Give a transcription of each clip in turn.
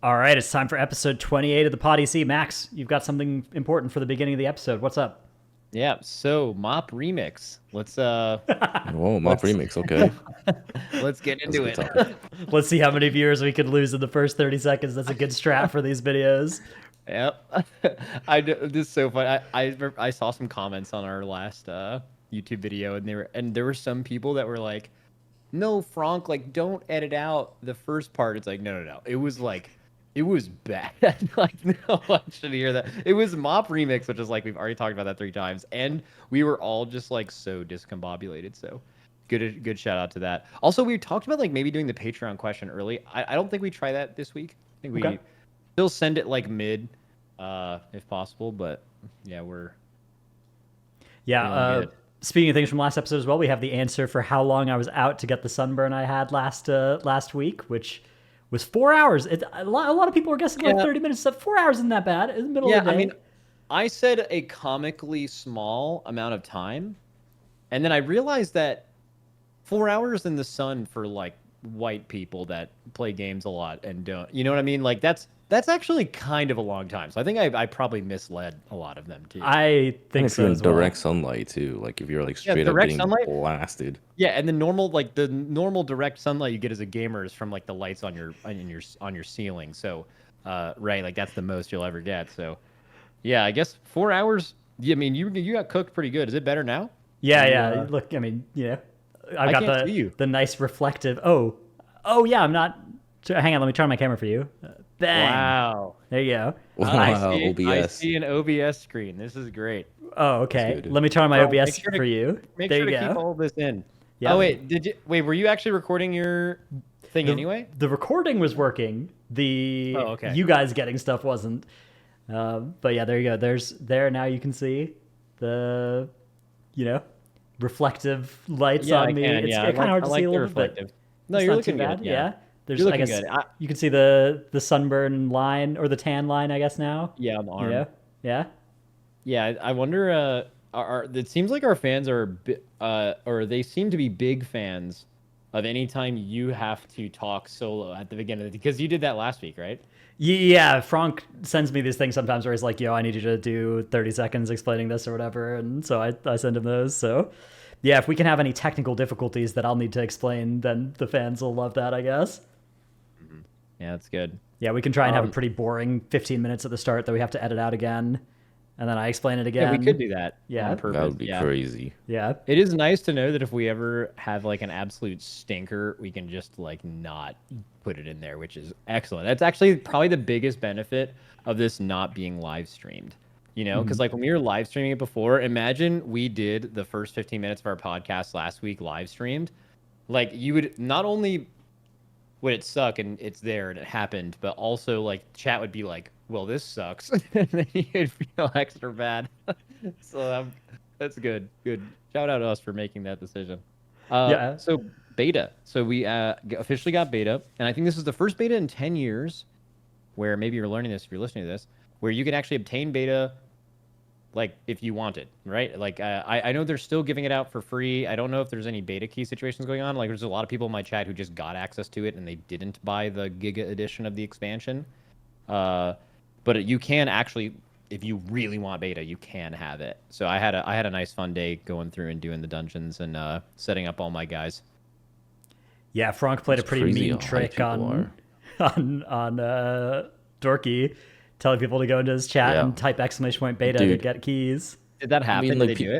All right, it's time for episode 28 of the PoddyC. Max, you've got something important for the beginning of the episode. What's up? Yeah, so Mop Remix. Let's Whoa, Mop let's Remix, okay. let's get That's a into good it. topic. Let's see how many viewers we could lose in the first 30 seconds. That's a good strat for these videos. Yep. This is so fun. I saw some comments on our last YouTube video, and there were some people that were like, "No, Fronk, like don't edit out the first part." It's like, no. It was bad. Like, no one should hear that. It was Mop Remix, which is like we've already talked about that 3 times, and we were all just like so discombobulated. So, good shout out to that. Also, we talked about like maybe doing the Patreon question early. I don't think we try that this week. I think we Okay. still send it like mid, if possible. But yeah, we're Yeah, feeling good. speaking of things from last episode as well, we have the answer for how long I was out to get the sunburn I had last week, which was 4 hours. A lot of people were guessing like Yeah. 30 minutes. So 4 hours isn't that bad. In the middle Yeah, of the day. I mean, I said a comically small amount of time, and then I realized that 4 hours in the sun for like white people that play games a lot and don't, you know what I mean? Like that's actually kind of a long time. So I think I probably misled a lot of them too. I And think if so you're in as well. direct sunlight too, like if you're like Yeah, straight up direct getting sunlight. blasted. Yeah, and the normal direct sunlight you get as a gamer is from like the lights on your ceiling. So, right, like that's the most you'll ever get. So, yeah, I guess 4 hours. Yeah, I mean, you got cooked pretty good. Is it better now? Yeah, You, yeah. Look, I mean, I've I got can't see you. the nice reflective. Oh yeah. I'm not. Hang on, let me turn my camera for you. Bang. Wow. There you go. I Wow, see. I OBS. see an OBS screen. This is great. Oh, okay. good. Let me turn on my Bro, OBS make sure to- for you. Make There sure you to keep go. all this in. Yeah. Oh wait, wait? Were you actually recording your thing The- anyway? The recording was working. The Oh, okay. you guys getting stuff wasn't. But yeah, there you go. There now you can see the, reflective lights Yeah, on I me. can. It's Yeah, kind of hard I to like see a the little bit. reflective. No, It's you're not too looking bad. good. Yeah. There's, You're I looking guess, good. you can see the sunburn line or the tan line, I guess now. Yeah, on the arm. Yeah. Yeah, I wonder. It seems like our fans are, or they seem to be big fans of any time you have to talk solo at the beginning, because you did that last week, right? Yeah, Frank sends me these things sometimes where he's like, yo, I need you to do 30 seconds explaining this or whatever. And so I send him those. So yeah, if we can have any technical difficulties that I'll need to explain, then the fans will love that, I guess. Yeah, that's good. Yeah, we can try and have a pretty boring 15 minutes at the start that we have to edit out again. And then I explain it again. Yeah, we could do that. Yeah. on purpose. That would be Yeah. crazy. Yeah. It is nice to know that if we ever have like an absolute stinker, we can just like not put it in there, which is excellent. That's actually probably the biggest benefit of this not being live streamed. Because like when we were live streaming it before, imagine we did the first 15 minutes of our podcast last week live streamed. Like you would not only would it suck and it's there and it happened, but also like chat would be like, well, this sucks. And then you'd feel extra bad. So that's good. Good. Shout out to us for making that decision. Yeah. So beta. So we officially got beta. And I think this is the first beta in 10 years where maybe you're learning this if you're listening to this, where you can actually obtain beta like if you want it, right? Like I know they're still giving it out for free. I don't know if there's any beta key situations going on. Like there's a lot of people in my chat who just got access to it and they didn't buy the Giga edition of the expansion. But you can actually, if you really want beta, you can have it. So I had a nice fun day going through and doing the dungeons and setting up all my guys. Yeah, Frank played It's a pretty crazy mean how hyped trick people on Dorki, telling people to go into his chat Yeah. and type !beta to Dude. get keys. Did that happen? like, Did they do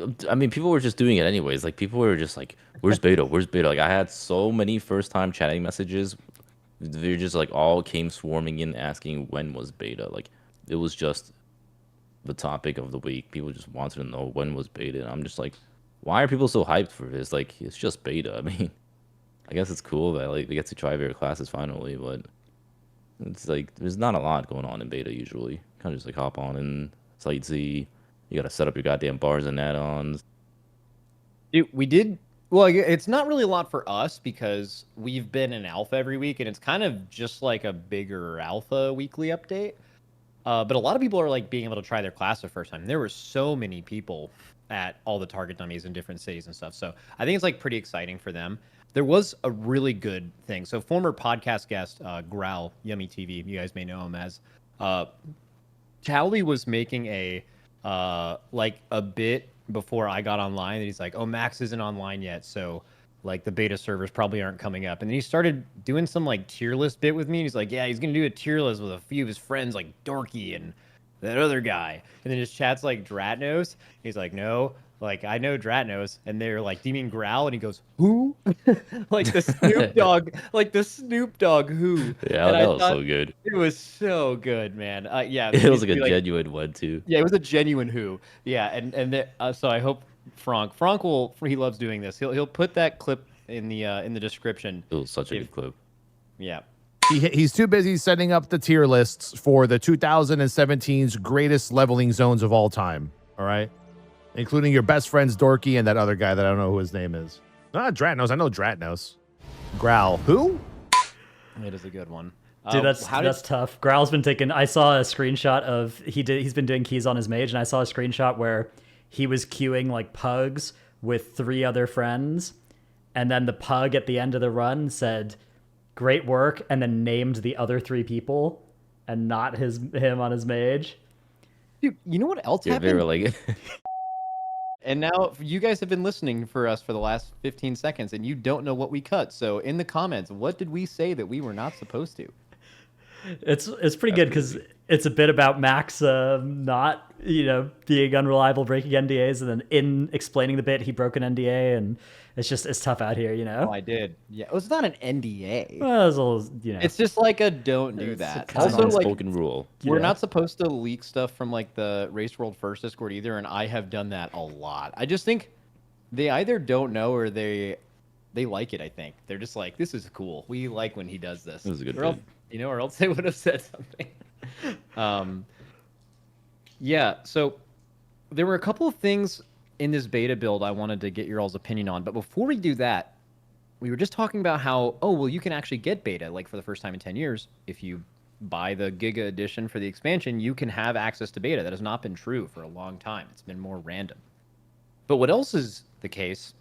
it? I mean, people were just doing it anyways. Like people were just like, "Where's beta? Where's beta?" Like I had so many first-time chatting messages. They just like all came swarming in asking when was beta. Like it was just the topic of the week. People just wanted to know when was beta. And I'm just like, why are people so hyped for this? Like it's just beta. I mean, I guess it's cool that like they get to try their classes finally, but it's like there's not a lot going on in beta usually. Kind of just like hop on and sightsee. You gotta set up your goddamn bars and add-ons. Dude, we did. Well, it's not really a lot for us because we've been in alpha every week, and it's kind of just like a bigger alpha weekly update. But a lot of people are like being able to try their class the first time. There were so many people at all the target dummies in different cities and stuff. So I think it's like pretty exciting for them. there was a really good thing. So former podcast guest Growl Yummy TV, you guys may know him as, Towley was making a like a bit before I got online, and he's like, "Oh, Max isn't online yet, so like the beta servers probably aren't coming up." And then he started doing some like tier list bit with me. And he's like, "Yeah, he's gonna do a tier list with a few of his friends like Dorki and that other guy." And then his chat's like Dratnos. He's like, "No, like I know Dratnos." And they're like, "Do you mean Growl?" And he goes, "Who?" Like the Snoop Dogg, like the Snoop Dogg who. Yeah, And I that was thought so good. it was so good, man. Yeah, It was like he's a genuine one too. yeah, it was a genuine who. Yeah, so I hope Fronk will, he loves doing this. He'll put that clip in the description. It was such a good clip. Yeah. He's too busy setting up the tier lists for the 2017's greatest leveling zones of all time. All right, including your best friends Dorki and that other guy that I don't know who his name is. Not Dratnos. I know Dratnos. Growl. Who? It is a good one. Dude, that's tough. Growl's been taking. I saw a screenshot of he's been doing keys on his mage, and I saw a screenshot where he was queuing like pugs with 3 other friends, and then the pug at the end of the run said, "Great work," and then named the other 3 people, and not him on his mage. Dude, you know what else You're happened? very like. And now you guys have been listening for us for the last 15 seconds, and you don't know what we cut. So in the comments, what did we say that we were not supposed to? It's pretty good because it's a bit about Max not being unreliable, breaking NDAs, and then in explaining the bit he broke an NDA, and it's tough out here, Oh, I did. Yeah, it was not an NDA. Well, it was a little, It's just like a don't do that. It's Also, an like unspoken rule. we're not supposed to leak stuff from like the Race World First Discord either, and I have done that a lot. I just think they either don't know or they like it. I think they're just like, this is cool. We like when he does this. It was a good Or else, bit. or else they would have said something. Yeah. So there were a couple of things in this beta build I wanted to get your all's opinion on, but before we do that, we were just talking about how, you can actually get beta like for the first time in 10 years if you buy the Giga Edition for the expansion. You can have access to beta. That has not been true for a long time. It's been more random. But what else is the case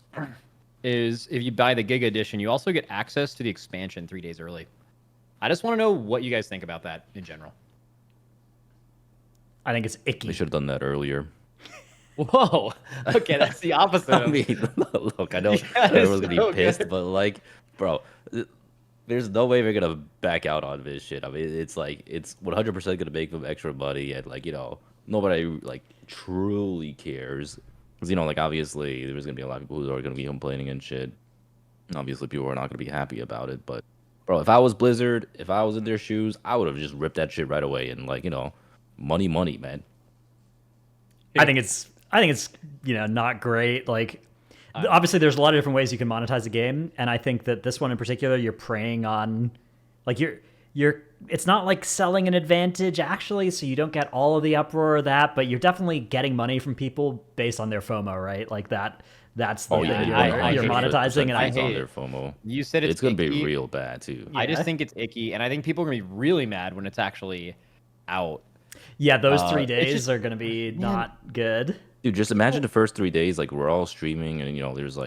is if you buy the Giga Edition, you also get access to the expansion 3 days early. I just want to know what you guys think about that in general. I think it's icky. They should have done that earlier. Whoa. Okay, that's the opposite. I mean, look, I know That is everyone's gonna so be pissed, good. but like, bro, there's no way we're gonna back out on this shit. I mean, it's 100% gonna make them extra money, and nobody like truly cares. Because like obviously there's gonna be a lot of people who are gonna be complaining and shit. And obviously people are not gonna be happy about it. But bro, if I was Blizzard, if I was in their shoes, I would have just ripped that shit right away and money, man. I think it's not great. Like, obviously, there's a lot of different ways you can monetize a game, and I think that this one in particular, you're preying on, like, you're. It's not like selling an advantage actually, so you don't get all of the uproar of that, but you're definitely getting money from people based on their FOMO, right? Like that. That's the thing you're monetizing, and I hate on hate their FOMO. You said It's gonna icky. be real bad too. I just think it's icky, and I think people are gonna be really mad when it's actually out. Yeah, those 3 it's days just- are going to be not good. Dude, just imagine the first 3 days, like we're all streaming, and there's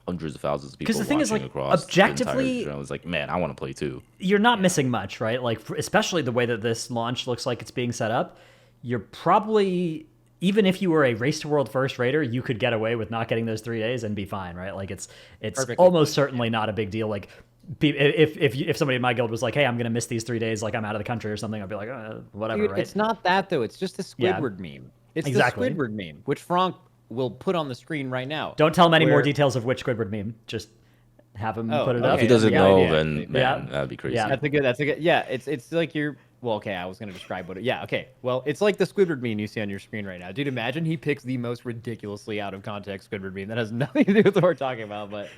hundreds of thousands of people. 'Cause the thing is, watching like, across objectively- I was like, man, I want to play too. You're not missing much, right? Like, especially the way that this launch looks like it's being set up, you're probably, even if you were a Race to World First raider, you could get away with not getting those 3 days and be fine, right? Like, it's Perfectly almost certainly not a big deal. Like, if somebody in my guild was like, hey, I'm going to miss these 3 days, like I'm out of the country or something, I'd be like, whatever, Dude, right? it's not that though. It's just a Yeah. Squidward meme. It's Exactly. the Squidward meme, which Fronk will put on the screen right now. Don't tell him any more Where- details of which Squidward meme. Just have him Oh, put it okay. up. If he doesn't Yeah, know, yeah. then man, Yeah. that'd be crazy. Yeah. That's a good. Yeah, it's like you're. Well, okay, I was gonna describe what. Yeah, okay. Well, it's like the Squidward meme you see on your screen right now, dude. Imagine he picks the most ridiculously out of context Squidward meme that has nothing to do with what we're talking about, but.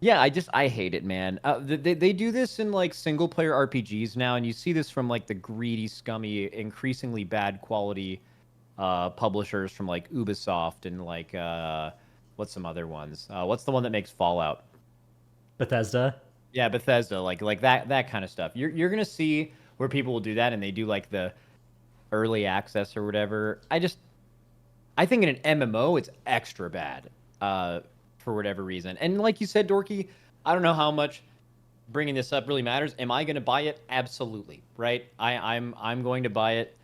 Yeah, I hate it, man. They do this in like single player RPGs now, and you see this from like the greedy, scummy, increasingly bad quality publishers from like Ubisoft and like what's some other ones? What's the one that makes Fallout? Bethesda. Yeah, Bethesda, like that kind of stuff. You're gonna see where people will do that, and they do like the early access or whatever. I think in an MMO it's extra bad. for whatever reason. And like you said, Dorky, I don't know how much bringing this up really matters. Am I going to buy it? Absolutely, right? I'm going to buy it,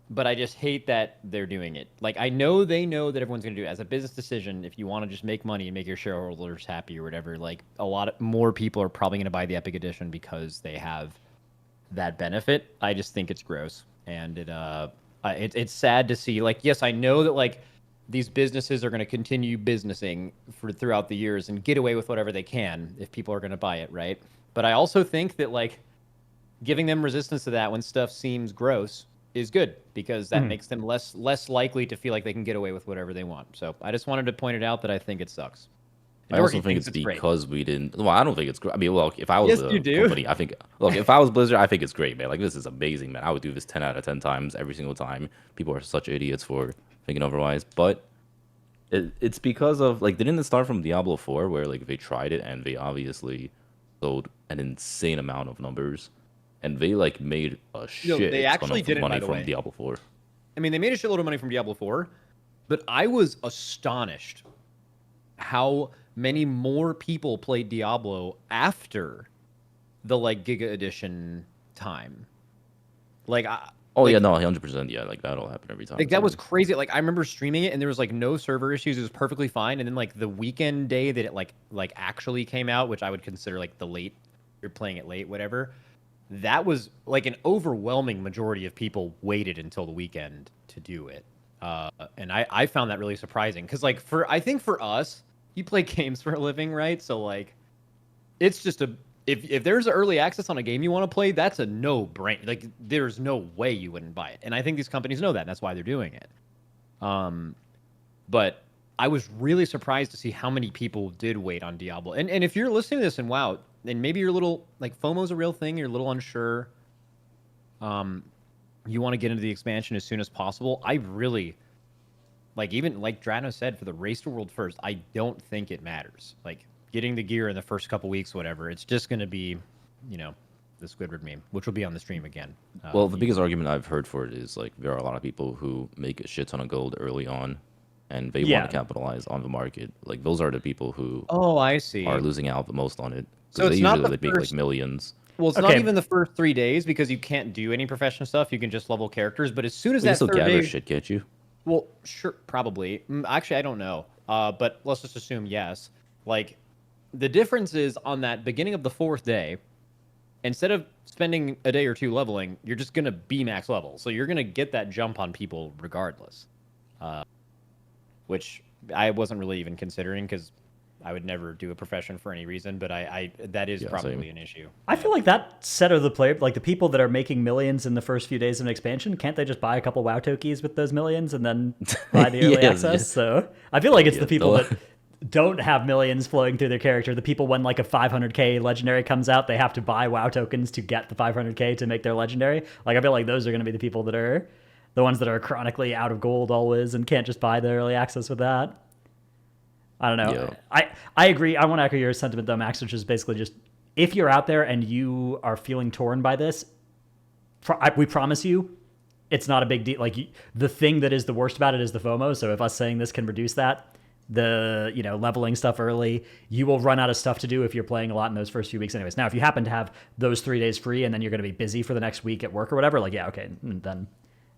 but I just hate that they're doing it. Like, I know they know that everyone's going to do it as a business decision. If you want to just make money and make your shareholders happy or whatever, like a lot of more people are probably going to buy the Epic Edition because they have that benefit. I just think it's gross, and it's sad to see. Like, yes, I know that like these businesses are going to continue businessing for throughout the years and get away with whatever they can if people are going to buy it, right? But I also think that like giving them resistance to that when stuff seems gross is good, because that makes them less likely to feel like they can get away with whatever they want. So I just wanted to point it out that I think it sucks. I also think it's because we didn't. Well, I don't think it's great. I mean, look, if I was a company, I think. Look, if I was Blizzard, I think it's great, man. Like, this is amazing, man. I would do this 10 out of 10 times every single time. People are such idiots for thinking otherwise. But it's because of like, didn't it start from Diablo 4, where like they tried it and they obviously sold an insane amount of numbers, and they like made a shit ton of money from Diablo 4. I mean, they made a shitload of money from Diablo 4, but I was astonished how many more people played Diablo after the like Giga Edition time. Like, yeah, no, 100%, yeah, like that'll happen every time. Like, that was crazy. Like, I remember streaming it and there was like no server issues. It was perfectly fine. And then like the weekend day that it like actually came out, which I would consider like the late, you're playing it late, whatever. That was like an overwhelming majority of people waited until the weekend to do it. And I found that really surprising, because like I think for us, you play games for a living, right? So like, it's just if there's early access on a game you want to play, that's a no-brainer. Like, there's no way you wouldn't buy it. And I think these companies know that, and that's why they're doing it. But I was really surprised to see how many people did wait on Diablo. And if you're listening to this and wow, and maybe you're a little, like, FOMO's a real thing, you're a little unsure, you want to get into the expansion as soon as possible, I really, like, even like Dratnos said, for the race to world first, I don't think it matters. Like, getting the gear in the first couple weeks, whatever, it's just going to be, you know, the Squidward meme, which will be on the stream again. Well, the biggest argument I've heard for it is, like, there are a lot of people who make a shit ton of gold early on, and they want to capitalize on the market. Like, those are the people who I see. are losing out the most on it. So it's they not usually the make first... like millions. Well, it's not even the first 3 days, because you can't do any professional stuff. You can just level characters. But as soon as that still third gather day... shit, can't you? Well, sure, probably. Actually, I don't know. But let's just assume yes. Like, the difference is on that beginning of the 4th day, instead of spending a day or two leveling, you're just going to be max level. So you're going to get that jump on people regardless. Which I wasn't really even considering, because I would never do a profession for any reason, but that is probably an issue. I feel like that set of the player, like the people that are making millions in the first few days of an expansion, can't they just buy a couple WoW tokies with those millions and then buy the early access? So I feel like it's the people that don't have millions flowing through their character. The people when like a 500k legendary comes out, they have to buy WoW tokens to get the 500k to make their legendary. Like, I feel like those are going to be the people that are the ones that are chronically out of gold always and can't just buy the early access with that. I don't know. Yeah. I agree. I want to echo your sentiment though, Max, which is basically just, if you're out there and you are feeling torn by this, we promise you it's not a big deal. Like, the thing that is the worst about it is the FOMO. So if us saying this can reduce that, the, you know, leveling stuff early, you will run out of stuff to do if you're playing a lot in those first few weeks anyways. Now, if you happen to have those 3 days free and then you're going to be busy for the next week at work or whatever, like, yeah, okay, then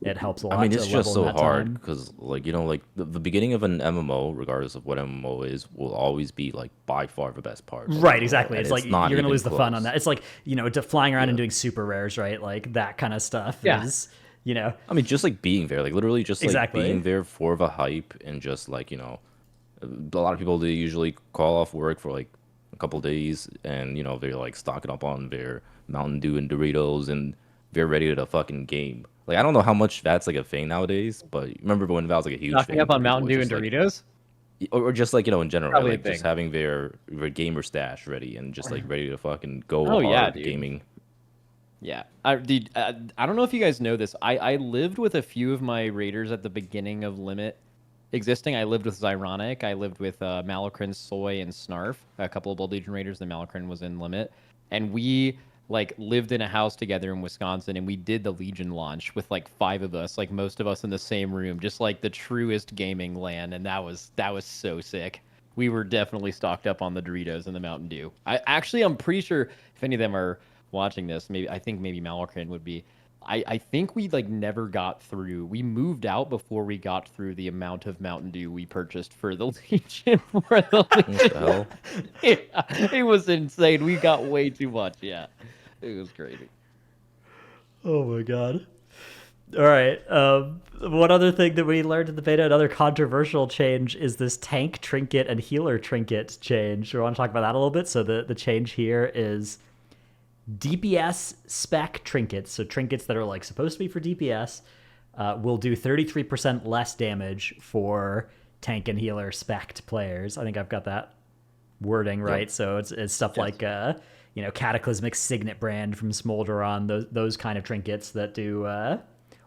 it helps a lot. I mean, it's just so hard because, like, you know, like the beginning of an MMO, regardless of what MMO is, will always be like by far the best part. Right, exactly. It's like you're going to lose the fun on that. It's like, you know, flying around and doing super rares, right? Like, that kind of stuff is, you know. I mean, just like being there, like literally just like being there for the hype, and just like, you know, a lot of people, they usually call off work for like a couple days, and, you know, they're like stocking up on their Mountain Dew and Doritos, and they're ready to fucking game. Like, I don't know how much that's like a thing nowadays, but remember when that was like a huge thing? Stocking up on Mountain Dew and Doritos? Like, or just like, you know, in general, right? Like just having their gamer stash ready and just like ready to fucking go hard gaming. Yeah. I don't know if you guys know this. I lived with a few of my raiders at the beginning of Limit existing. I lived with Zyronic. I lived with Malakrin, Soy, and Snarf. A couple of Bold Legion raiders. Then Malakrin was in Limit. And we like lived in a house together in Wisconsin, and we did the Legion launch with like 5 of us, like most of us in the same room, just like the truest gaming LAN, and that was so sick. we were definitely stocked up on the Doritos and the Mountain Dew. I'm pretty sure if any of them are watching this, maybe Malakran would be. I think we like never got through. We moved out before we got through the amount of Mountain Dew we purchased for the Legion. What the hell? Yeah, it was insane. We got way too much. Yeah, it was crazy. Oh my god. All right. One other thing that we learned in the beta, another controversial change, is this tank trinket and healer trinket change. We want to talk about that a little bit. So the change here is DPS spec trinkets, so trinkets that are like supposed to be for DPS, will do 33% less damage for tank and healer spec'd players. I think I've got that wording right. Yep. So it's stuff like Cataclysmic Signet Brand from Smolderon, those kind of trinkets that do,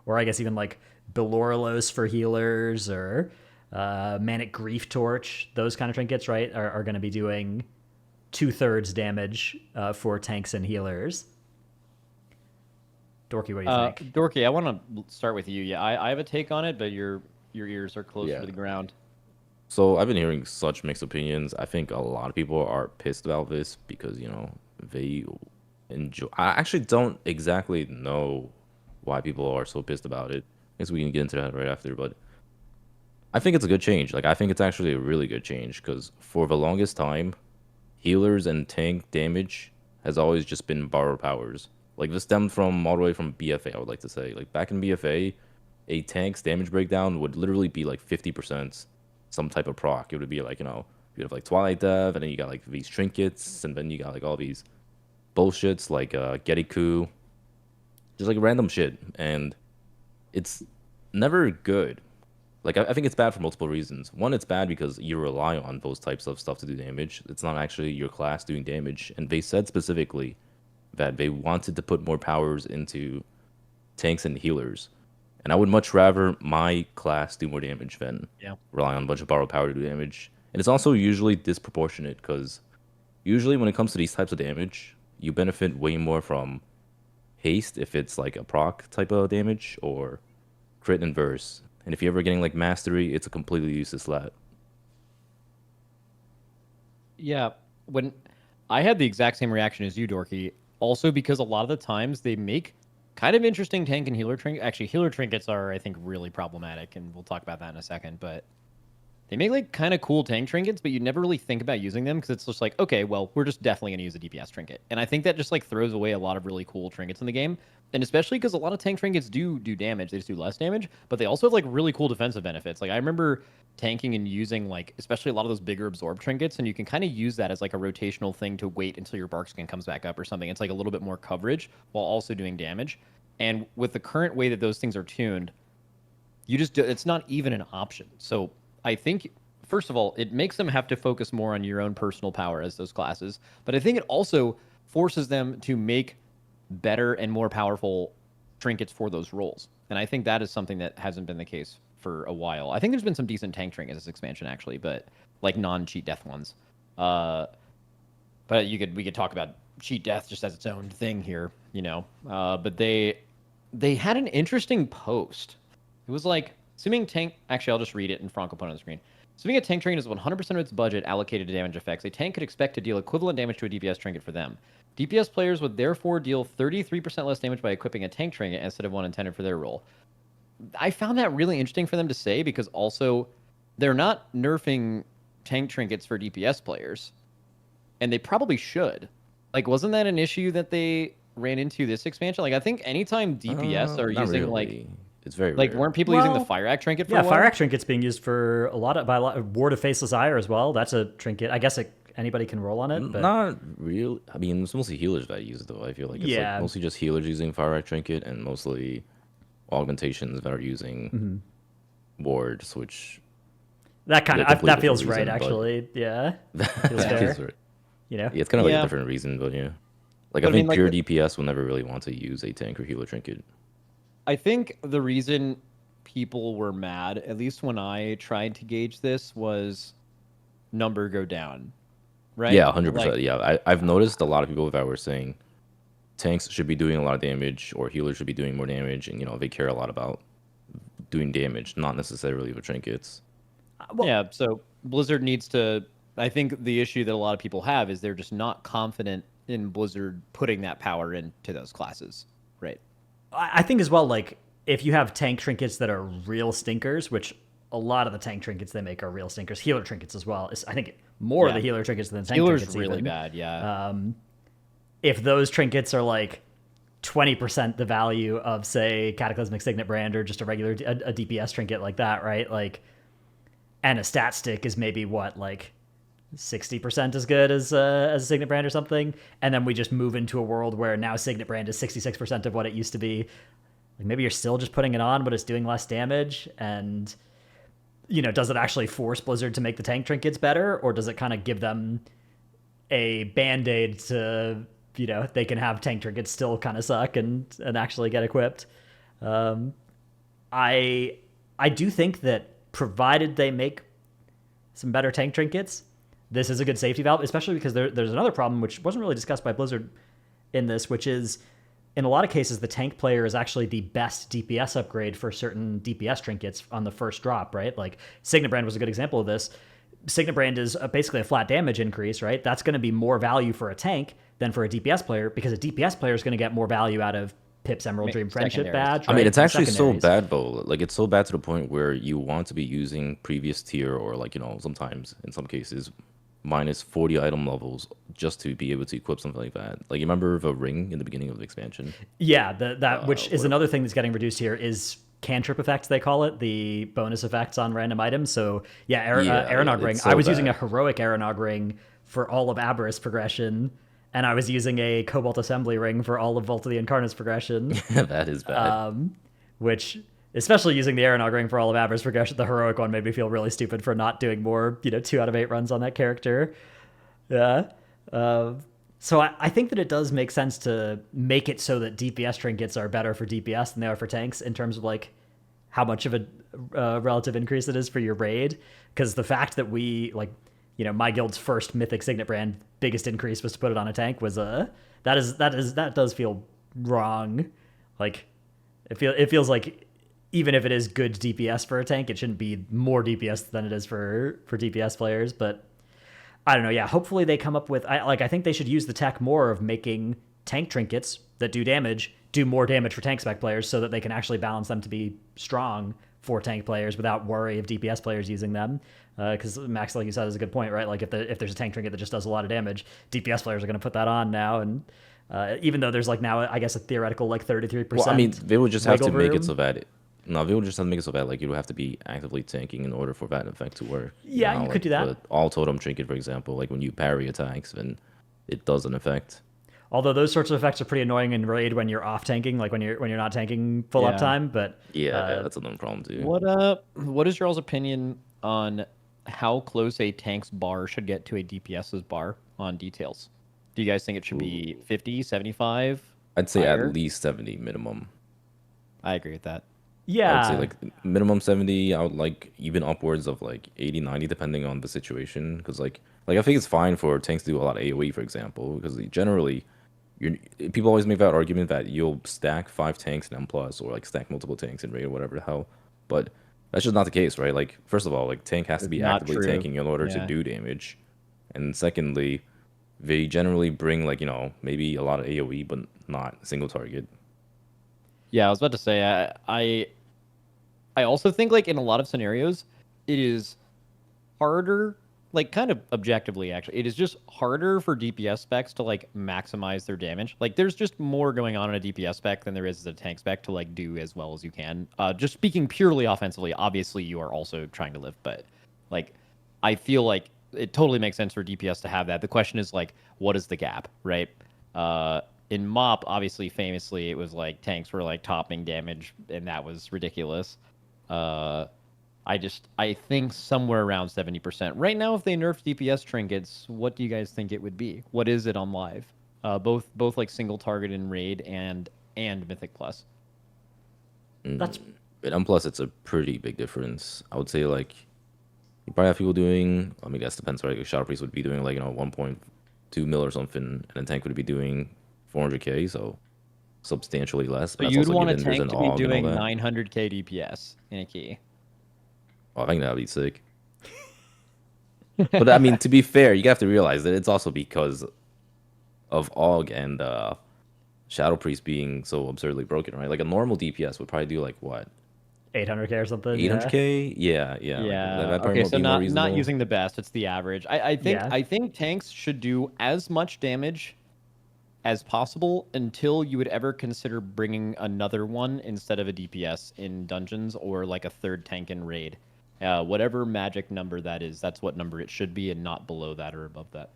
or I guess even like Belorlos for healers or Manic Grief Torch, those kind of trinkets, right, are going to be doing 2/3 damage for tanks and healers. Dorki, what do you think? Dorki, I want to start with you. Yeah, I have a take on it, but your ears are closer to the ground. So I've been hearing such mixed opinions. I think a lot of people are pissed about this because, they enjoy. I actually don't exactly know why people are so pissed about it. I guess we can get into that right after, but I think it's a good change. Like, I think it's actually a really good change because for the longest time, healers and tank damage has always just been borrowed powers. Like, this stemmed from all the way from BFA, I would like to say. Like, back in BFA, a tank's damage breakdown would literally be like 50% some type of proc. It would be like, you have like Twilight Dev, and then you got like these trinkets, and then you got like all these bullshits like Gatekeeping, just like random shit. And it's never good. Like, I think it's bad for multiple reasons. One, it's bad because you rely on those types of stuff to do damage. It's not actually your class doing damage. And they said specifically that they wanted to put more powers into tanks and healers. And I would much rather my class do more damage than rely on a bunch of borrowed power to do damage. And it's also usually disproportionate because usually when it comes to these types of damage, you benefit way more from haste if it's like a proc type of damage or crit and verse. And if you're ever getting like mastery, it's a completely useless slat. Yeah, when I had the exact same reaction as you, Dorki, also because a lot of the times they make kind of interesting tank and healer trinkets. Actually, healer trinkets are, I think, really problematic, and we'll talk about that in a second. But they make like kind of cool tank trinkets, but you never really think about using them because it's just like, okay, well, we're just definitely going to use a DPS trinket. And I think that just like throws away a lot of really cool trinkets in the game. And especially because a lot of tank trinkets do damage. They just do less damage, but they also have like really cool defensive benefits. Like I remember tanking and using like, especially a lot of those bigger absorb trinkets, and you can kind of use that as like a rotational thing to wait until your bark skin comes back up or something. It's like a little bit more coverage while also doing damage. And with the current way that those things are tuned, it's not even an option. So I think, first of all, it makes them have to focus more on your own personal power as those classes. But I think it also forces them to make better and more powerful trinkets for those roles. And I think that is something that hasn't been the case for a while. I think there's been some decent tank trinkets this expansion, actually, but like non-cheat death ones. But we could talk about cheat death just as its own thing here, But they had an interesting post. It was like, assuming tank... Actually, I'll just read it and Fronk will put it on the screen. Assuming a tank trinket is 100% of its budget allocated to damage effects, a tank could expect to deal equivalent damage to a DPS trinket for them. DPS players would therefore deal 33% less damage by equipping a tank trinket instead of one intended for their role. I found that really interesting for them to say because also they're not nerfing tank trinkets for DPS players, and they probably should. Like, wasn't that an issue that they ran into this expansion? Like, I think anytime DPS are using really. like, it's very like rare. weren't people using the Fire Act trinket for a while? Fire Act trinket's being used for a lot of Ward of Faceless Ire as well. That's a trinket. I guess anybody can roll on it. But... Not real. I mean, it's mostly healers that use it, though. I feel like it's like mostly just healers using Fire Act trinket and mostly augmentations that are using wards, which that feels right, actually. Yeah, feels fair. Right. It's kind of like a different reason, but like I think pure DPS will never really want to use a tank or healer trinket. I think the reason people were mad, at least when I tried to gauge this, was number go down, right? Yeah, 100%. I've noticed a lot of people that were saying tanks should be doing a lot of damage or healers should be doing more damage, and they care a lot about doing damage, not necessarily with trinkets. So Blizzard needs to I think the issue that a lot of people have is they're just not confident in Blizzard putting that power into those classes, right? I think as well, like, if you have tank trinkets that are real stinkers, which a lot of the tank trinkets they make are real stinkers, healer trinkets as well. I think more of the healer trinkets than the tank Healer's trinkets really even. bad, yeah. If those trinkets are like 20% the value of, say, Cataclysmic Signet Brand or just a regular a DPS trinket like that, right? Like, and a stat stick is maybe what, like 60% as good as a Signet Brand or something, and then we just move into a world where now Signet Brand is 66% of what it used to be. Like, maybe you're still just putting it on, but it's doing less damage, and does it actually force Blizzard to make the tank trinkets better, or does it kind of give them a band-aid to they can have tank trinkets still kind of suck and actually get equipped? I do think that provided they make some better tank trinkets, this is a good safety valve, especially because there's another problem which wasn't really discussed by Blizzard in this, which is in a lot of cases the tank player is actually the best DPS upgrade for certain DPS trinkets on the first drop, right? Like Signet Brand was a good example of this. Signet Brand is basically a flat damage increase, right? That's going to be more value for a tank than for a DPS player, because a DPS player is going to get more value out of Pip's Emerald Dream Friendship badge. I mean, it's actually so secondaries. bad though. Like, it's so bad to the point where you want to be using previous tier or like sometimes in some cases minus 40 item levels just to be able to equip something like that. Like, you remember the ring in the beginning of the expansion? Yeah, that which is another thing that's getting reduced here is cantrip effects, they call it, the bonus effects on random items. So yeah, Aeronog ring. so I was using bad. a heroic Aeronog ring for all of Aberrus progression, and I was using a Cobalt Assembly ring for all of Vault of the Incarnates progression. That is bad. Which, especially using the Aeronog ring for all of Aberrus progression, the heroic one made me feel really stupid for not doing more, 2 out of 8 runs on that character. Yeah. So I think that it does make sense to make it so that DPS trinkets are better for DPS than they are for tanks in terms of like how much of a relative increase it is for your raid. Because the fact that we my guild's first Mythic Signet Brand biggest increase was to put it on a tank was that does feel wrong. Like it feels like even if it is good DPS for a tank, it shouldn't be more DPS than it is for DPS players. But I don't know. Yeah, hopefully they come up with. I think they should use the tech more of making tank trinkets that do more damage for tank spec players, so that they can actually balance them to be strong for tank players without worry of DPS players using them. Because Max, like you said, is a good point, right? Like if there's a tank trinket that just does a lot of damage, DPS players are going to put that on now, and even though there's like now I guess a theoretical like 33%. Well, I mean, they would just have to make it room. so that. No, they would just have to make it so that like you would have to be actively tanking in order for that effect to work. Yeah, you could do that. The all totem trinket, for example, like when you parry attacks, then it does an effect. Although those sorts of effects are pretty annoying in raid when you're off tanking, like when you're not tanking full uptime. But Yeah, that's another problem too. What is your all's opinion on how close a tank's bar should get to a DPS's bar on details? Do you guys think it should be 50, 75? I'd say higher? at least 70 minimum. I agree with that. yeah, I would say like minimum 70. I would like even upwards of like 80, 90, depending on the situation. Because like I think it's fine for tanks to do a lot of AoE, for example, because generally, people always make that argument that you'll stack 5 tanks in M+, or like stack multiple tanks in raid or whatever the hell. But that's just not the case, right? Like, first of all, like tank has to be Not actively true. tanking in order to Yeah. do damage. And secondly, they generally bring like, maybe a lot of AoE, but not single target. Yeah, I was about to say, I also think like in a lot of scenarios, it is harder, like kind of objectively actually, it is just harder for DPS specs to like maximize their damage. Like there's just more going on in a DPS spec than there is as a tank spec to like do as well as you can. Just speaking purely offensively, obviously you are also trying to live, but like I feel like it totally makes sense for DPS to have that. The question is like, what is the gap, right? In MoP, obviously, famously, it was like tanks were like topping damage, and that was ridiculous. I think somewhere around 70%. Right now, if they nerf DPS trinkets, what do you guys think it would be? What is it on live? Both like single target in raid and Mythic Plus. that's In M+, it's a pretty big difference. I would say like you probably have people doing. I mean, I guess depends. Right, like Shadow Priest would be doing like 1.2 mil or something, and a tank would be doing 400k, so substantially less. So But that's you'd also want a given there's tank an to be AUG and all doing that. 900k DPS in a key. Oh, I think that'd be sick. But I mean, to be fair, you have to realize that it's also because of AUG and Shadow Priest being so absurdly broken, right? Like a normal DPS would probably do like what, 800k or something. 800k? Yeah, yeah. Like, Yeah. that probably Okay. So be more not reasonable. using the best. It's the average. Yeah. I think tanks should do as much damage as possible until you would ever consider bringing another one instead of a DPS in dungeons or like a third tank in raid. Whatever magic number that is, that's what number it should be, and not below that or above that.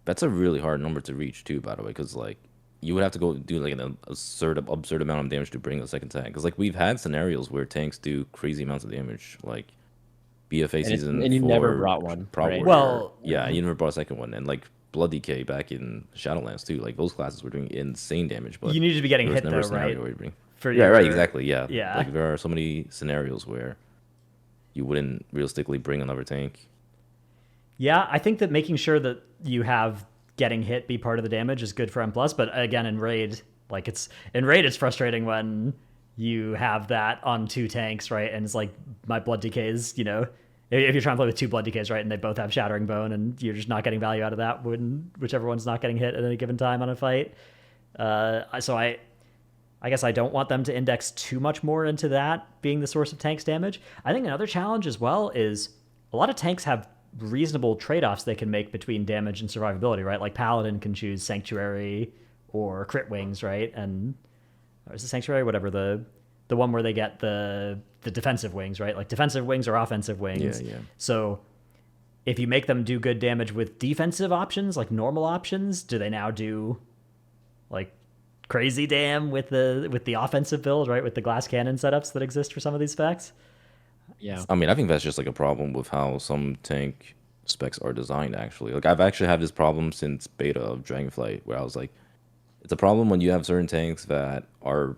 That's a really hard number to reach too, by the way, because like you would have to go do like an absurd amount of damage to bring a second tank. Because like we've had scenarios where tanks do crazy amounts of damage, like BFA season and you 4 never brought one, Prot right? Warrior. Well, yeah, you never brought a second one, and like Blood Decay back in Shadowlands too. Like those classes were doing insane damage, but you need to be getting there was hit never though, a scenario right? where you bring. For Yeah, right, your- exactly. Yeah, Yeah. Like there are so many scenarios where you wouldn't realistically bring another tank. Yeah, I think that making sure that you have getting hit be part of the damage is good for M+, but again, in raid, like it's frustrating when you have that on 2 tanks, right? And it's like my blood decays, you know, if you're trying to play with 2 blood decays, right, and they both have shattering bone, and you're just not getting value out of that when whichever one's not getting hit at any given time on a fight. So I guess I don't want them to index too much more into that being the source of tanks damage. I think another challenge as well is a lot of tanks have reasonable trade-offs they can make between damage and survivability, right? Like Paladin can choose Sanctuary or Crit Wings, right? And or is it Sanctuary? Whatever, the one where they get the defensive wings, right? Like defensive wings or offensive wings. Yeah. So if you make them do good damage with defensive options, like normal options, do they now do like crazy damn with the offensive build, right? With the glass cannon setups that exist for some of these specs? Yeah. I mean, I think that's just like a problem with how some tank specs are designed, actually. Like, I've actually had this problem since beta of Dragonflight, where I was like, it's a problem when you have certain tanks that are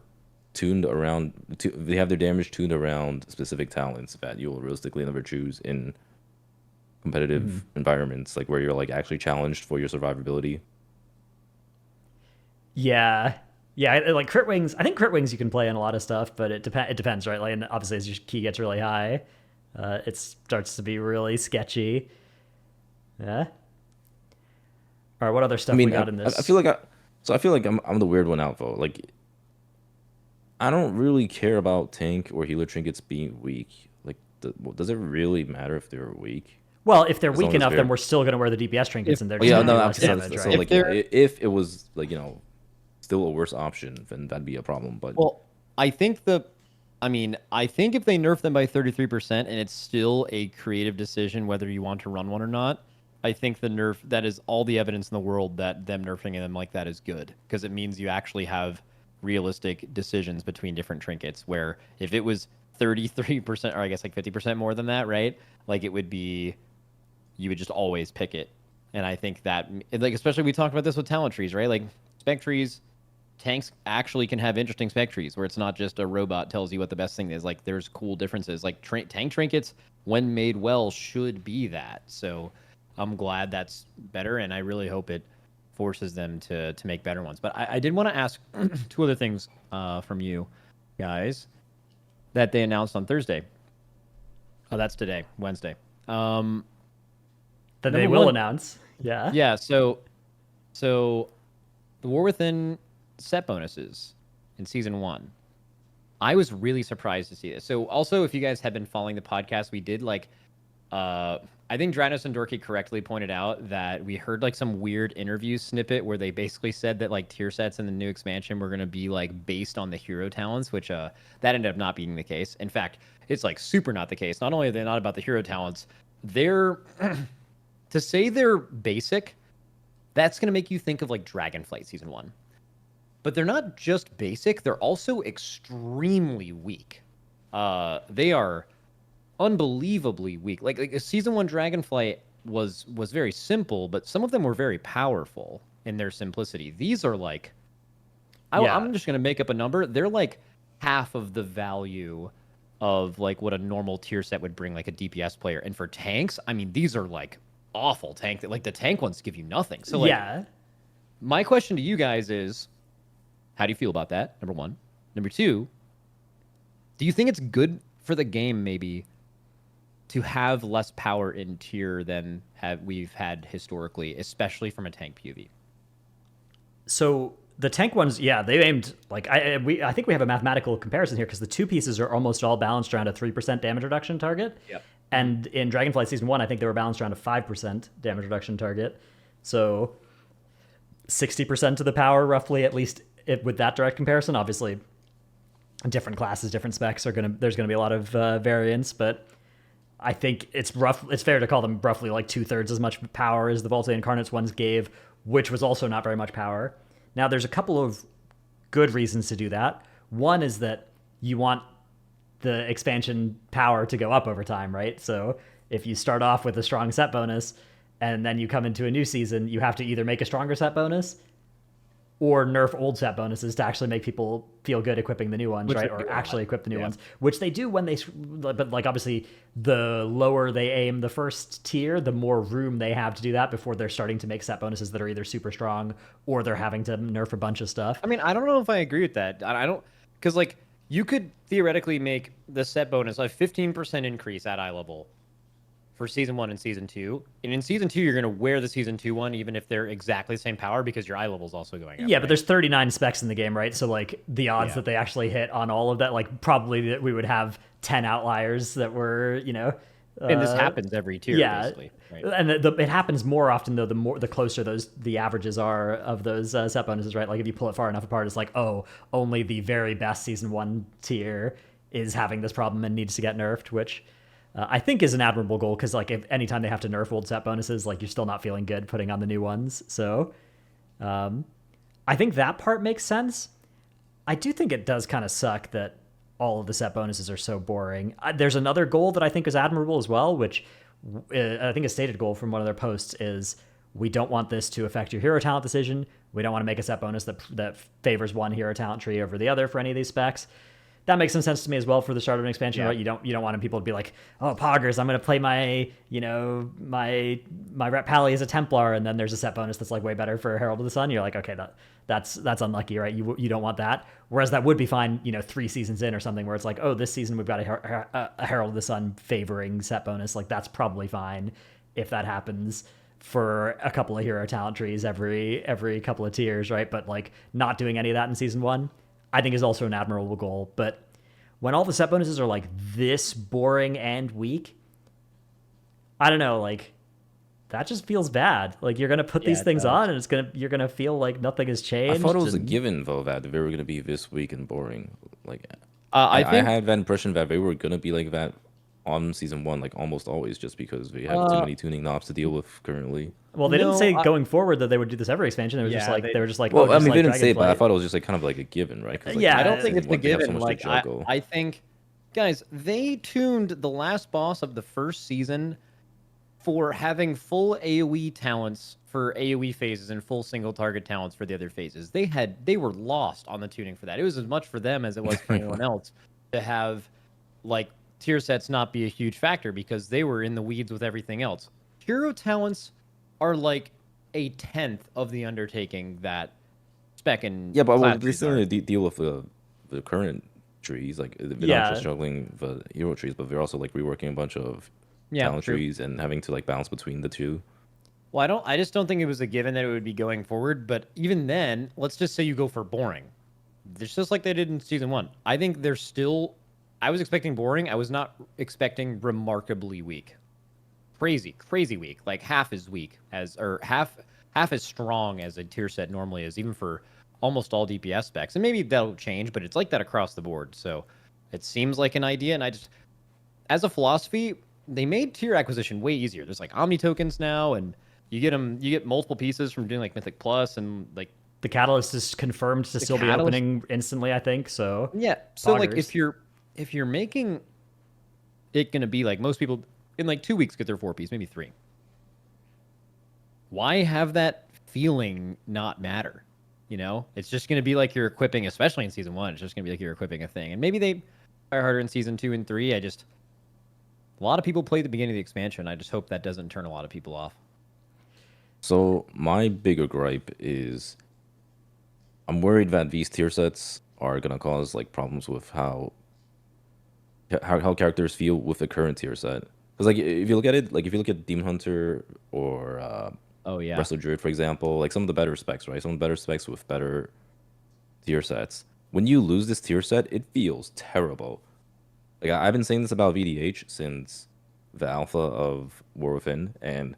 tuned around, they have their damage tuned around specific talents that you will realistically never choose in competitive environments, like where you're like actually challenged for your survivability. Yeah, like Crit Wings. I think Crit Wings you can play in a lot of stuff, but it depends, right? Like, and obviously as your key gets really high, it starts to be really sketchy. Yeah. All right, what other stuff we got in this? I feel like I'm the weird one out though. Like, I don't really care about tank or healer trinkets being weak. Like, does it really matter if they're weak? Well, if they're As weak long as enough, they're- then we're still going to wear the DPS trinkets, and they're just Yeah, going to no, do I'm less saying damage, so right? like they're- if it was like, you know, still a worse option, then that'd be a problem. But Well, I think if they nerf them by 33% and it's still a creative decision whether you want to run one or not, I think the nerf, that is all the evidence in the world that them nerfing them like that is good, because it means you actually have realistic decisions between different trinkets, where if it was 33%, or I guess like 50% more than that, right? Like it would be, you would just always pick it. And I think that, like, especially we talked about this with talent trees, right? Like spec trees, tanks actually can have interesting spec trees where it's not just a robot tells you what the best thing is. Like there's cool differences. Like tank trinkets, when made well, should be that. So I'm glad that's better, and I really hope it forces them to make better ones. But I did want to ask 2 other things from you guys that they announced on Thursday. Oh, that's today, Wednesday. That they number will one- announce. Yeah. Yeah, so the War Within set bonuses in season 1. I was really surprised to see this. So also, if you guys have been following the podcast, we did like I think Dratnos and Dorki correctly pointed out that we heard like some weird interview snippet where they basically said that like tier sets in the new expansion were going to be like based on the hero talents, which that ended up not being the case. In fact, it's like super not the case. Not only are they not about the hero talents, they're to say they're basic, that's going to make you think of like Dragonflight season 1. But they're not just basic, they're also extremely weak. They are unbelievably weak. Like season 1 Dragonflight was very simple, but some of them were very powerful in their simplicity. These are like, I'm just gonna make up a number. They're like half of the value of like what a normal tier set would bring, like a DPS player. And for tanks, I mean, these are like awful tank. Like the tank ones give you nothing. So like, yeah. my question to you guys is, how do you feel about that? Number 1. Number 2, do you think it's good for the game maybe to have less power in tier than we've had historically, especially from a tank POV. So the tank ones, yeah, they aimed like I think we have a mathematical comparison here because the two pieces are almost all balanced around a 3% damage reduction target. Yep. And in Dragonflight Season 1, I think they were balanced around a 5% damage reduction target. So 60% of the power, roughly, at least with that direct comparison. Obviously, different classes, different specs there's gonna be a lot of variance, but I think it's fair to call them roughly like 2/3 as much power as the Vault of the Incarnates ones gave, which was also not very much power. Now, there's a couple of good reasons to do that. One is that you want the expansion power to go up over time, right? So if you start off with a strong set bonus and then you come into a new season, you have to either make a stronger set bonus or nerf old set bonuses to actually make people feel good equipping the new ones, right? Or actually equip the new ones, which they do when but like obviously the lower they aim the first tier, the more room they have to do that before they're starting to make set bonuses that are either super strong or they're having to nerf a bunch of stuff. I mean, I don't know if I agree with that. I don't, because like you could theoretically make the set bonus a 15% increase at eye level for Season 1 and Season 2. And in Season 2, you're going to wear the Season 2 one, even if they're exactly the same power, because your eye level is also going up. Yeah, right? but there's 39 specs in the game, right? So, like, the odds that they actually hit on all of that, like, probably that we would have 10 outliers that were, you know... and this happens every tier, basically. Right? And it happens more often, though, the closer the averages are of those set bonuses, right? Like, if you pull it far enough apart, it's like, oh, only the very best Season 1 tier is having this problem and needs to get nerfed, which... I think is an admirable goal because like if anytime they have to nerf old set bonuses, like you're still not feeling good putting on the new ones. So I think that part makes sense. I do think it does kind of suck that all of the set bonuses are so boring. There's another goal that I think is admirable as well, which I think a stated goal from one of their posts is we don't want this to affect your hero talent decision. We don't want to make a set bonus that favors one hero talent tree over the other for any of these specs. That makes some sense to me as well for the start of an expansion, right? You don't want people to be like, oh, poggers, I'm going to play my Rep Pally as a Templar, and then there's a set bonus that's like way better for Herald of the Sun. You're like, okay, that's unlucky, right? You don't want that. Whereas that would be fine, 3 seasons in or something where it's like, oh, this season we've got a Herald of the Sun favoring set bonus. Like that's probably fine if that happens for a couple of hero talent trees every couple of tiers, right? But like not doing any of that in Season 1. I think is also an admirable goal. But when all the set bonuses are like this boring and weak, I don't know, like that just feels bad. Like you're gonna put these things on and you're gonna feel like nothing has changed. I thought it was a given though that they were gonna be this weak and boring. Like I had that impression that they were gonna be like that on Season 1, like almost always, just because we have too many tuning knobs to deal with currently. Well, they didn't say going forward that they would do this every expansion. It was just like they were just like. Well, I mean, they didn't say it, but I thought it was just like kind of like a given, right? Like, yeah, I don't think it's a given. So like I think, guys, they tuned the last boss of the first season for having full AOE talents for AOE phases and full single target talents for the other phases. They were lost on the tuning for that. It was as much for them as it was for anyone else to have like tier sets not be a huge factor because they were in the weeds with everything else. Hero talents are like a 10th of the undertaking that spec and but they still need to deal with the current trees. Like they're not just juggling the hero trees, but they're also like reworking a bunch of talent trees and having to like balance between the two. Well, I just don't think it was a given that it would be going forward. But even then, let's just say you go for boring. It's just like they did in Season 1. I think they're still. I was expecting boring. I was not expecting remarkably weak. Crazy weak. Like half as weak or half as strong as a tier set normally is, even for almost all DPS specs. And maybe that'll change, but it's like that across the board. So it seems like an idea. And as a philosophy, they made tier acquisition way easier. There's like Omni tokens now, and you get multiple pieces from doing like Mythic Plus and like. The Catalyst is confirmed to still be opening instantly, I think. So yeah. So like if you're making it going to be like most people in like 2 weeks get their 4-piece, maybe 3. Why have that feeling not matter? It's just going to be like you're equipping, especially in Season 1. It's just going to be like you're equipping a thing. And maybe they try harder in Season 2 and 3. A lot of people play the beginning of the expansion. I just hope that doesn't turn a lot of people off. So my bigger gripe is I'm worried that these tier sets are going to cause like problems with how characters feel with the current tier set. Because like if you look at it, like if you look at Demon Hunter or Oh yeah. Wrestler Druid, for example, like some of the better specs, right? Some of the better specs with better tier sets. When you lose this tier set, it feels terrible. Like I've been saying this about VDH since the alpha of War Within, and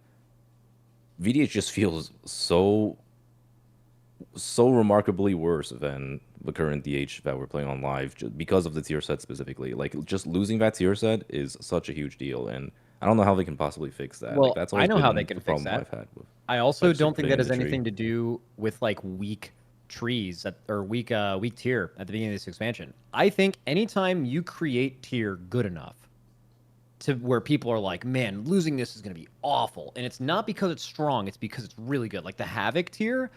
VDH just feels so remarkably worse than the current DH that we're playing on live because of the tier set specifically. Like just losing that tier set is such a huge deal, and I don't know how they can possibly fix that. Well, Like that's I always know how been they can the fix problem that. I've had with. I also Like, don't think that putting has in the tree. anything to do with like weak trees or weak tier at the beginning of this expansion. I think anytime you create tier good enough to where people are like, man, losing this is going to be awful. And it's not because it's strong, it's because it's really good. Like the Havoc tier,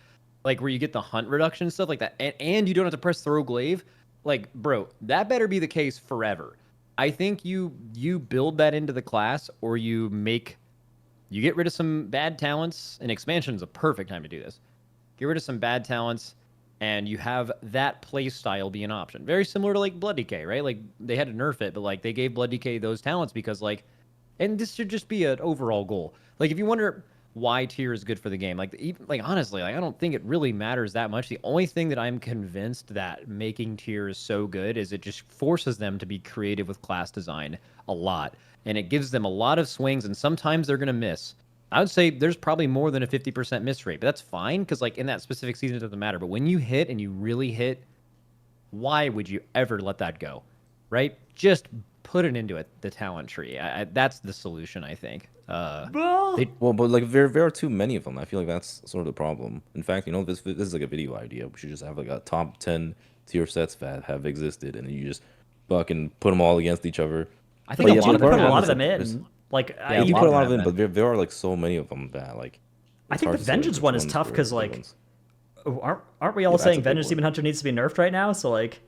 like where you get the hunt reduction and stuff like that, and you don't have to press throw glaive. Like, bro, that better be the case forever. I think you build that into the class, or you get rid of some bad talents, and expansion is a perfect time to do this. Get rid of some bad talents, and you have that play style be an option. Very similar to like Blood Decay, right? Like they had to nerf it, but like they gave Blood Decay those talents because like, and this should just be an overall goal. Like if you wonder why tier is good for the game, like even, like honestly, like I don't think it really matters that much. The only thing that I'm convinced that making tier is so good is it just forces them to be creative with class design a lot, and it gives them a lot of swings, and sometimes they're gonna miss. I would say there's probably more than a 50% miss rate, but that's fine because like in that specific season it doesn't matter. But when you hit and you really hit, why would you ever let that go, right? Just put it into the talent tree. That's the solution, I think. Well, but like there are too many of them. I feel like that's sort of the problem. In fact, you know, this is like a video idea. We should just have like a top 10 tier sets that have existed, and then you just fucking put them all against each other. I think But a yeah, lot of put them a have lot of this- them in. Like Yeah, you a put a lot lot of of them, them. but there are like so many of them that like. I it's think hard the to say Vengeance which one is ones tough were because good like, ones. aren't we all Yeah, that's a saying big Vengeance one. Demon Hunter needs to be nerfed right now? So like,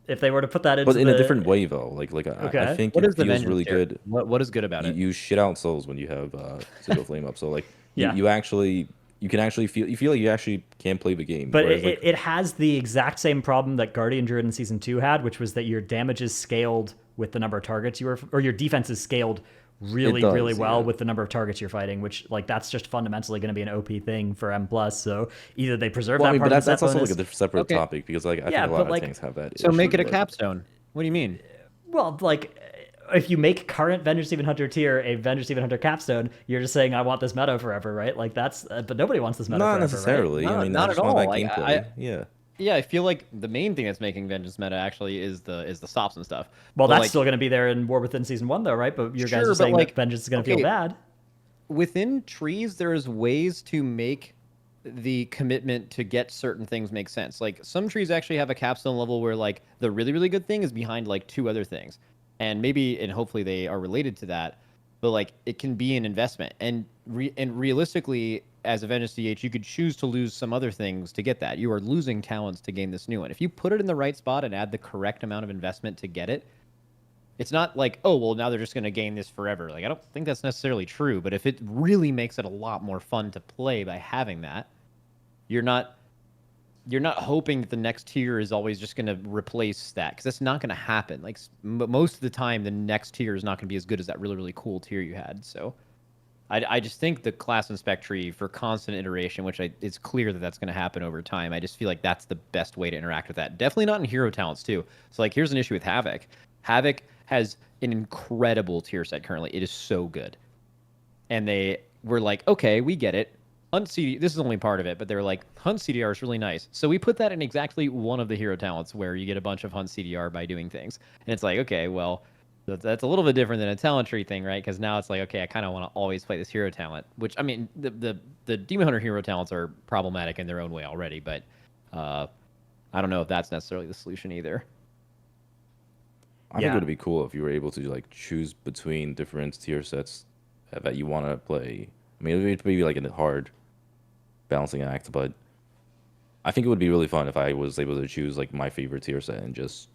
if they were to put that into But in a the- different way though. Like I Okay. think What it is the feels vengeance really tier? good. What is good about it? You shit out souls when you have Sigil Flame up. So like Yeah. you can actually feel like you actually can play the game. But Whereas, it has the exact same problem that Guardian Druid in Season 2 had, which was that your damage is scaled with the number of targets or your defense is scaled really, does, really well yeah. with the number of targets you're fighting, which, like, that's just fundamentally going to be an OP thing for M+. So either they preserve well, I that mean, part but of the that's set also bonus. like a separate Okay. topic because like I Yeah, think a but, lot of like- things have that. So make issue, it a but- capstone. What do you mean? Well, like, if you make current Vengeance Demon Hunter tier a Vengeance Demon Hunter capstone, you're just saying, I want this meta forever, right? Like, that's... but nobody wants this meta Not forever, necessarily. No, I mean, not I just at want that all. Like, gameplay. Yeah. Yeah, I feel like the main thing that's making Vengeance meta actually is the stops and stuff. Well, But, that's like, still going to be there in War Within Season 1, though, right? But you guys Sure, are but, saying like, that Vengeance is going to okay, feel bad. within trees there's ways to make the commitment to get certain things make sense. Like some trees actually have a capstone level where like the really really good thing is behind like two other things, and maybe and hopefully they are related to that, but like it can be an investment, and realistically as a Vengeance DH you could choose to lose some other things to get that. You are losing talents to gain this new one. If you put it in the right spot and add the correct amount of investment to get it, it's not like, oh, well, now they're just going to gain this forever. Like, I don't think that's necessarily true, but if it really makes it a lot more fun to play by having that, you're not hoping that the next tier is always just going to replace that, because that's not going to happen. Like, most of the time, the next tier is not going to be as good as that really, really cool tier you had. So I just think the class and spec tree for constant iteration, which it's clear that that's going to happen over time. I just feel like that's the best way to interact with that. Definitely not in hero talents, too. So, like, here's an issue with Havoc. Havoc has an incredible tier set currently. It is so good. And they were like, okay, we get it. Hunt CD, this is only part of it, but they were like, Hunt CDR is really nice. So we put that in exactly one of the hero talents where you get a bunch of Hunt CDR by doing things. And it's like, okay, well, that's a little bit different than a talent tree thing, right? Because now it's like, okay, I kind of want to always play this hero talent, which, I mean, the Demon Hunter hero talents are problematic in their own way already, but I don't know if that's necessarily the solution either. I think it would be cool if you were able to like choose between different tier sets that you want to play. I mean, it would be like a hard balancing act, but I think it would be really fun if I was able to choose like my favorite tier set and just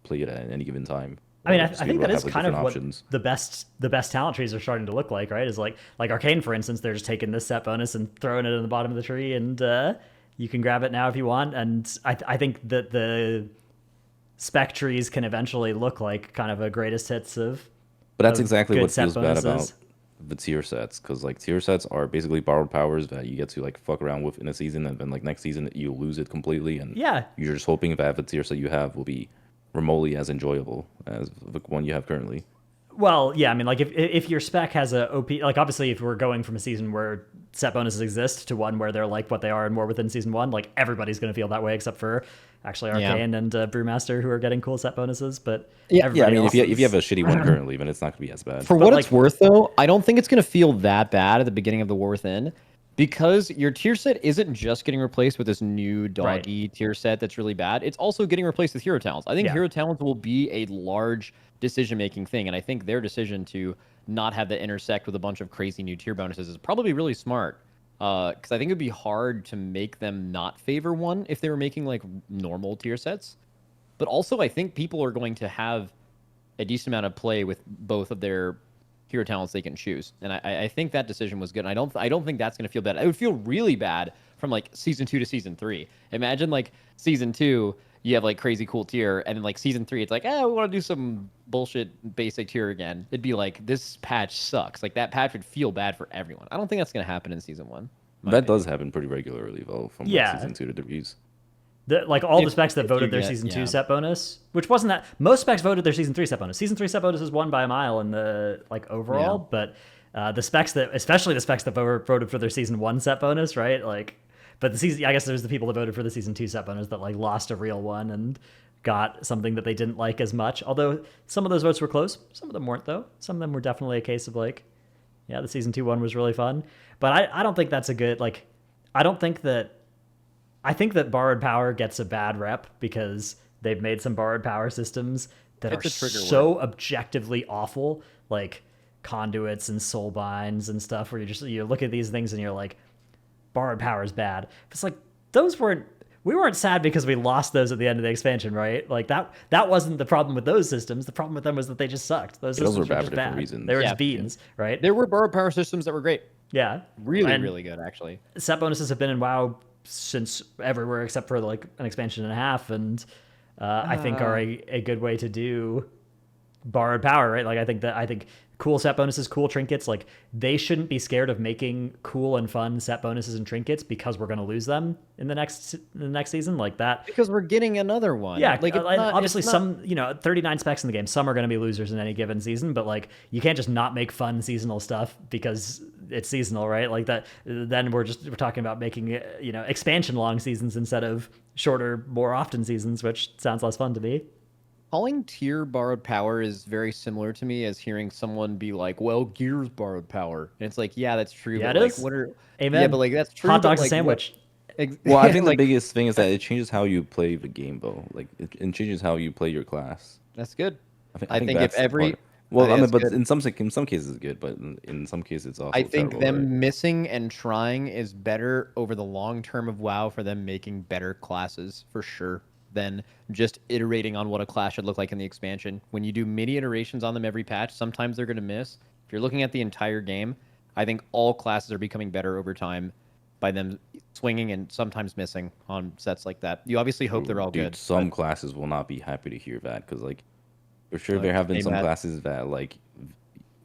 play it at any given time. I mean, I Just be think able that to is have, like, kind of different what options. the best talent trees are starting to look like, right? Is like Arcane, for instance, they're just taking this set bonus and throwing it in the bottom of the tree, and you can grab it now if you want. And I think that the spec trees can eventually look like kind of a greatest hits of But that's of exactly good what set feels bad about bonuses. the tier sets, because like tier sets are basically borrowed powers that you get to like fuck around with in a season, and then like next season you lose it completely, and Yeah, you're just hoping that the tier set you have will be remotely as enjoyable as the one you have currently. well, yeah, I mean, like if your spec has a OP, like obviously if we're going from a season where set bonuses exist to one where they're like what they are and more within season one, like everybody's going to feel that way except for actually Yeah. Arcane and Brewmaster who are getting cool set bonuses. But Yeah, Yeah, I everybody mean, else if you have a is- shitty one currently, then it's not gonna be as bad. For But, what like- it's worth, though, I don't think it's going to feel that bad at the beginning of the War Within, because your tier set isn't just getting replaced with this new doggy tier set that's really bad. It's also getting replaced with hero talents. I think Yeah. hero talents will be a large decision-making thing, and I think their decision to not have that intersect with a bunch of crazy new tier bonuses is probably really smart. Because I think it'd be hard to make them not favor one if they were making like normal tier sets. But also, I think people are going to have a decent amount of play with both of their hero talents they can choose, and I think that decision was good. And I don't think that's going to feel bad. It would feel really bad from like season 2 to season 3. Imagine like season 2, you have like crazy cool tier, and then like season 3, it's like, we want to do some bullshit basic tier again. It'd be like, this patch sucks. Like that patch would feel bad for everyone. I don't think that's going to happen in season 1. That does happen pretty regularly though, from like, Yeah. season 2 to reviews. like all the If- specs that if voted you their get- season 2 yeah. set bonus, which wasn't that most specs voted their season 3 set bonus. Season 3 set bonus is won by a mile in the like overall, but the specs that, especially the specs that voted for their season 1 set bonus, right? Like, but the season, I guess there's the people that voted for the season 2 set bonus that like lost a real one and got something that they didn't like as much. Although some of those votes were close, some of them weren't though. Some of them were definitely a case of like, yeah, the season 2 one was really fun, but I don't think that's a good like. I think that borrowed power gets a bad rep because they've made some borrowed power systems that It's are a trigger so objectively awful, like conduits and soul binds and stuff, where you look at these things and you're like, borrowed power is bad. It's like we weren't sad because we lost those at the end of the expansion, right? Like that wasn't the problem with those systems. The problem with them was that they just sucked. Those Those systems were were bad just for different bad. reasons. They were Yeah. just beans, right? There were borrowed power systems that were great. Yeah, Really, And really good, actually. set bonuses have been in WoW since everywhere except for like an expansion and a half, and I think are a good way to do borrowed power, right? Like I think cool set bonuses, cool trinkets, like they shouldn't be scared of making cool and fun set bonuses and trinkets because we're going to lose them in the next season, like that. Because we're getting another one. Yeah, like it's not, obviously it's not- some 39 specs in the game. Some are going to be losers in any given season, but like you can't just not make fun seasonal stuff because it's seasonal, right? Like that. Then we're talking about making expansion long seasons instead of shorter, more often seasons, which sounds less fun to me. Calling tier borrowed power is very similar to me as hearing someone be like, "Well, Gears borrowed power," and it's like, yeah, that's true. Yeah, but it like, is. what are? Amen. Yeah, but like that's true. Hot but, dog's like, a sandwich. Well, I think like, the biggest thing is that it changes how you play the game, though. Like it changes how you play your class. that's good. I think think that's if the every part. Well, I mean, that's but good. in some cases it's good, but in some cases it's also I think terrible, them right? missing and trying is better over the long term of WoW for them making better classes for sure than just iterating on what a class should look like in the expansion. When you do mini iterations on them every patch, sometimes they're going to miss. If you're looking at the entire game, I think all classes are becoming better over time by them swinging and sometimes missing on sets like that. You obviously hope they're all Dude, good. some but classes will not be happy to hear that because, like, for sure Like, there have been some amen. classes that, like,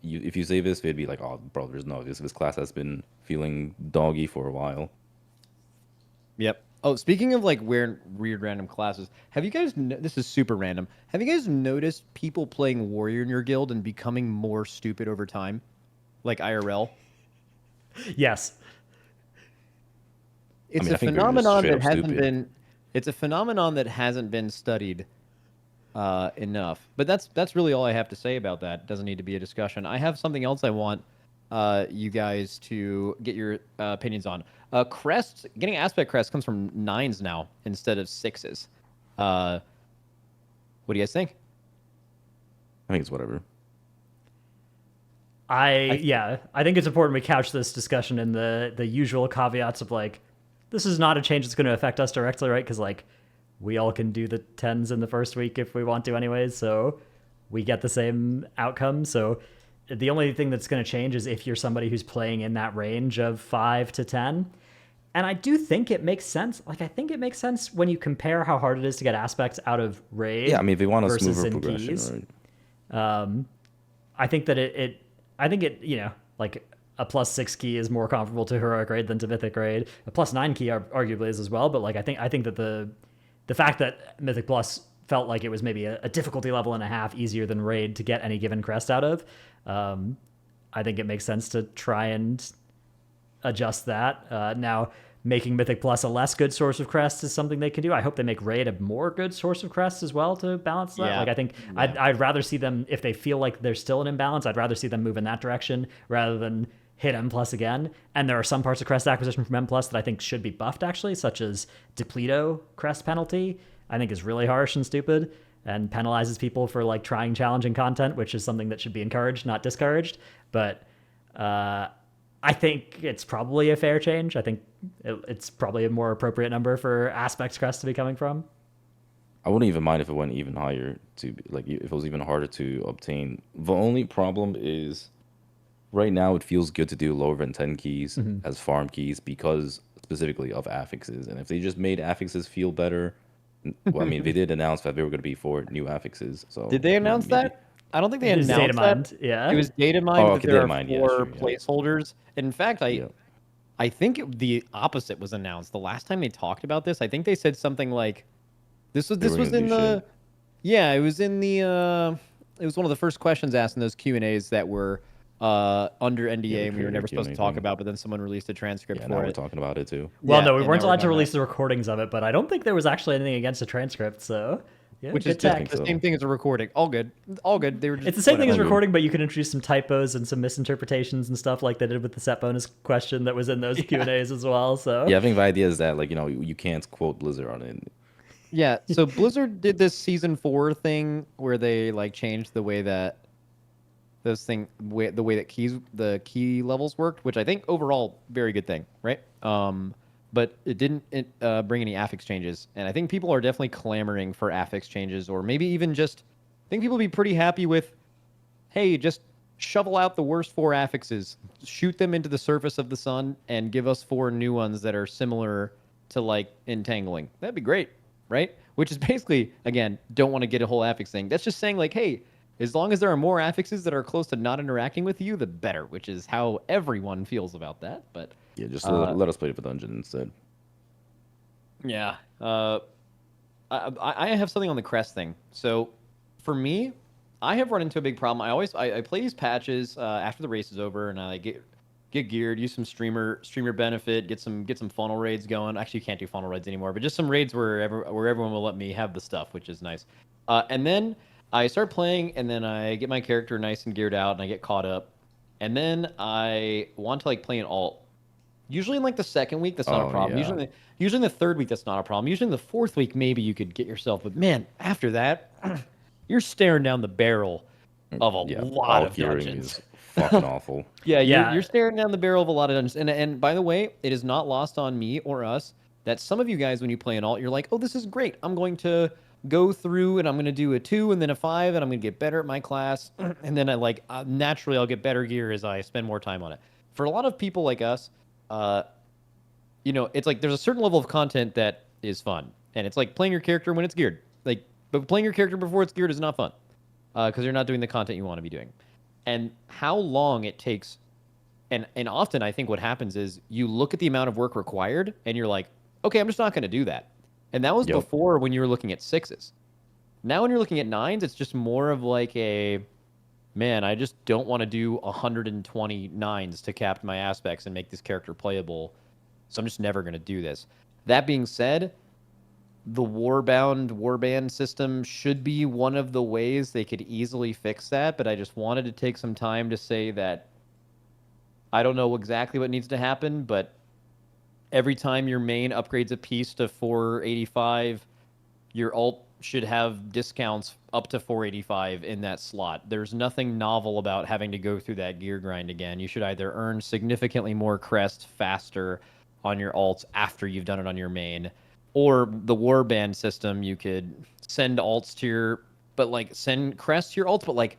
if you say this, they'd be like, "Oh, bro, there's no this class has been feeling doggy for a while." Yep. Oh, speaking of like weird random classes, have you guys? This is super random. Have you guys noticed people playing warrior in your guild and becoming more stupid over time, like IRL? Yes. It's mean, a I think they're just phenomenon straight that up hasn't stupid. been. It's a phenomenon that hasn't been studied enough. But that's really all I have to say about that. Doesn't need to be a discussion. I have something else I want you guys to get your opinions on. Crest, getting aspect crest comes from 9s now instead of 6s. What do you guys think? I think it's whatever. I think it's important we couch this discussion in the usual caveats of like, this is not a change that's going to affect us directly, right? Because like, we all can do the 10s in the first week if we want to anyways, so we get the same outcome. So the only thing that's going to change is if you're somebody who's playing in that range of 5 to 10. And I do think it makes sense. Like, I think it makes sense when you compare how hard it is to get aspects out of raid. Yeah, I mean, if they want a versus smoother in progression, keys. right? I think that it like a +6 key is more comparable to heroic grade than to mythic grade. A +9 key arguably is as well, but like I think that the fact that mythic plus felt like it was maybe a difficulty level and a half easier than raid to get any given crest out of, I think it makes sense to try and adjust that. Now, making mythic plus a less good source of crests is something they can do. I hope they make raid a more good source of crests as well to balance that. Yeah. Like I think I'd rather see them, if they feel like there's still an imbalance, I'd rather see them move in that direction rather than hit M plus again. And there are some parts of crest acquisition from M plus that I think should be buffed actually, such as Depleto crest penalty. I think is really harsh and stupid and penalizes people for like trying challenging content, which is something that should be encouraged, not discouraged. But I think it's probably a fair change. I think it's probably a more appropriate number for Aspects Crest to be coming from. I wouldn't even mind if it went even higher, to like if it was even harder to obtain. The only problem is right now it feels good to do lower than 10 keys as farm keys because specifically of affixes. And if they just made affixes feel better, well, I mean, they did announce that they were going to be 4 new affixes. So Did they announce maybe. that? I don't think they It was announced data that. mined, yeah. It was data mined, Oh, but okay, there data are mined, yeah, 4 sure, yeah. placeholders. In fact, Yeah. I think the opposite was announced. The last time they talked about this, I think they said something like, "This was were in gonna do the, shit. yeah, it was in the, it was one of the first questions asked in those Q&As that were under NDA the and we were never supposed to Q&A talk thing. about, but then someone released a transcript Yeah, for now we're it. talking about it too. Well, Yeah, no, we and weren't now we're allowed to talking release about the recordings of it, but I don't think there was actually anything against the transcript, so yeah, which good is just tech. the so. same thing as a recording. All good. All good. They were just It's the same thing as whatever. recording, but you can introduce some typos and some misinterpretations and stuff like they did with the set bonus question that was in those Q&As as well. So Yeah, I think the idea is that like you can't quote Blizzard on it. Yeah, so Blizzard did this season 4 thing where they like changed the way that the way that the key levels worked, which I think overall very good thing, right? But it didn't bring any affix changes, and I think people are definitely clamoring for affix changes, or maybe even just I think people would be pretty happy with, hey, just shovel out the worst 4 affixes, shoot them into the surface of the sun, and give us 4 new ones that are similar to like entangling. That'd be great, right? Which is basically, again, don't want to get a whole affix thing. That's just saying like, hey, as long as there are more affixes that are close to not interacting with you, the better, which is how everyone feels about that. But Yeah, just let us play the dungeon instead. yeah, I have something on the Crest thing. So for me, I have run into a big problem. I play these patches after the race is over, and I get geared, use some streamer benefit, get some funnel raids going. Actually, you can't do funnel raids anymore, but just some raids where everyone will let me have the stuff, which is nice. And then I start playing, and then I get my character nice and geared out, and I get caught up, and then I want to like play an alt. Usually in like the second week, that's not a problem. Yeah. Usually in the third week, that's not a problem. Usually in the fourth week, maybe you could get yourself. But man, after that, you're staring down the barrel of a Yeah, lot alt of gearing dungeons. is fucking awful. Yeah, Yeah. you're staring down the barrel of a lot of dungeons. And by the way, it is not lost on me or us that some of you guys, when you play an alt, you're like, oh, this is great. I'm going to go through and I'm going to do a 2 and then a 5 and I'm going to get better at my class. And then naturally I'll get better gear as I spend more time on it. For a lot of people like us, it's like there's a certain level of content that is fun. And it's like playing your character when it's geared. But playing your character before it's geared is not fun because you're not doing the content you want to be doing. And how long it takes, and often I think what happens is you look at the amount of work required and you're like, okay, I'm just not going to do that. And that was Yep. before when you were looking at 6s. Now when you're looking at 9s, it's just more of like man, I just don't want to do 120 9s to cap my aspects and make this character playable. So I'm just never going to do this. That being said, the warband system should be one of the ways they could easily fix that, but I just wanted to take some time to say that I don't know exactly what needs to happen, but every time your main upgrades a piece to 485, your alt should have discounts up to 485 in that slot. There's nothing novel about having to go through that gear grind again. You should either earn significantly more crest faster on your alts after you've done it on your main, or the warband system, you could send alts to send crest to your alts, but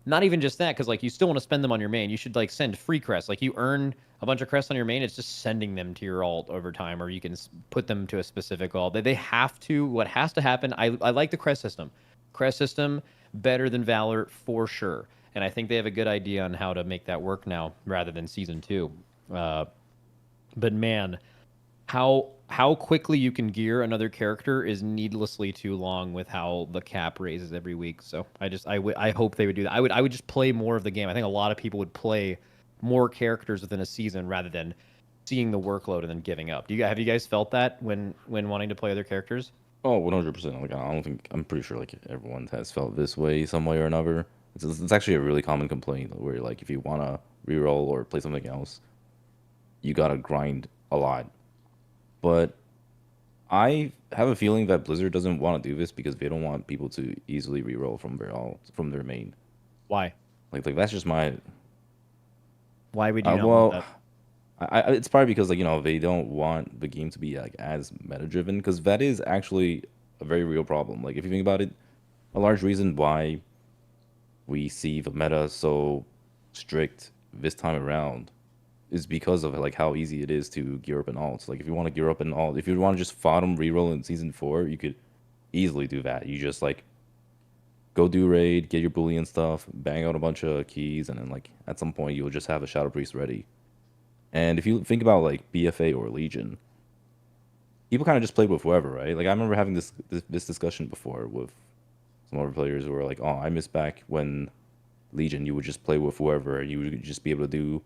not even just that, because you still want to spend them on your main. You should send free crests. You earn a bunch of crests on your main, it's just sending them to your alt over time, or you can put them to a specific alt. They have to. What has to happen? I like the crest system. Crest system better than Valor for sure. and I think they have a good idea on how to make that work now rather than season 2. But man, how quickly you can gear another character is needlessly too long with how the cap raises every week. So I hope they would do that. I would just play more of the game. I think a lot of people would play more characters within a season rather than seeing the workload and then giving up. Have you guys felt that when wanting to play other characters? Oh, 100%. Like, I don't think, I'm pretty sure like everyone has felt this way some way or another. It's actually a really common complaint where like if you want to reroll or play something else, you gotta grind a lot. But I have a feeling that Blizzard doesn't want to do this because they don't want people to easily reroll from their main. Why? Like that's just my. Why would you not want that? It's probably because like they don't want the game to be like as meta driven, because that is actually a very real problem. Like if you think about it, a large reason why we see the meta so strict this time around is because of like how easy it is to gear up an alt. Like if you want to gear up an alt, if you want to just bottom reroll in season 4, you could easily do that. You just like go do raid, get your Boolean stuff, bang out a bunch of keys, and then like at some point you'll just have a Shadow Priest ready. And if you think about like BFA or Legion, people kind of just played with whoever, right? Like I remember having this discussion before with some other players who were like, "Oh, I miss back when Legion, you would just play with whoever, and you would just be able to do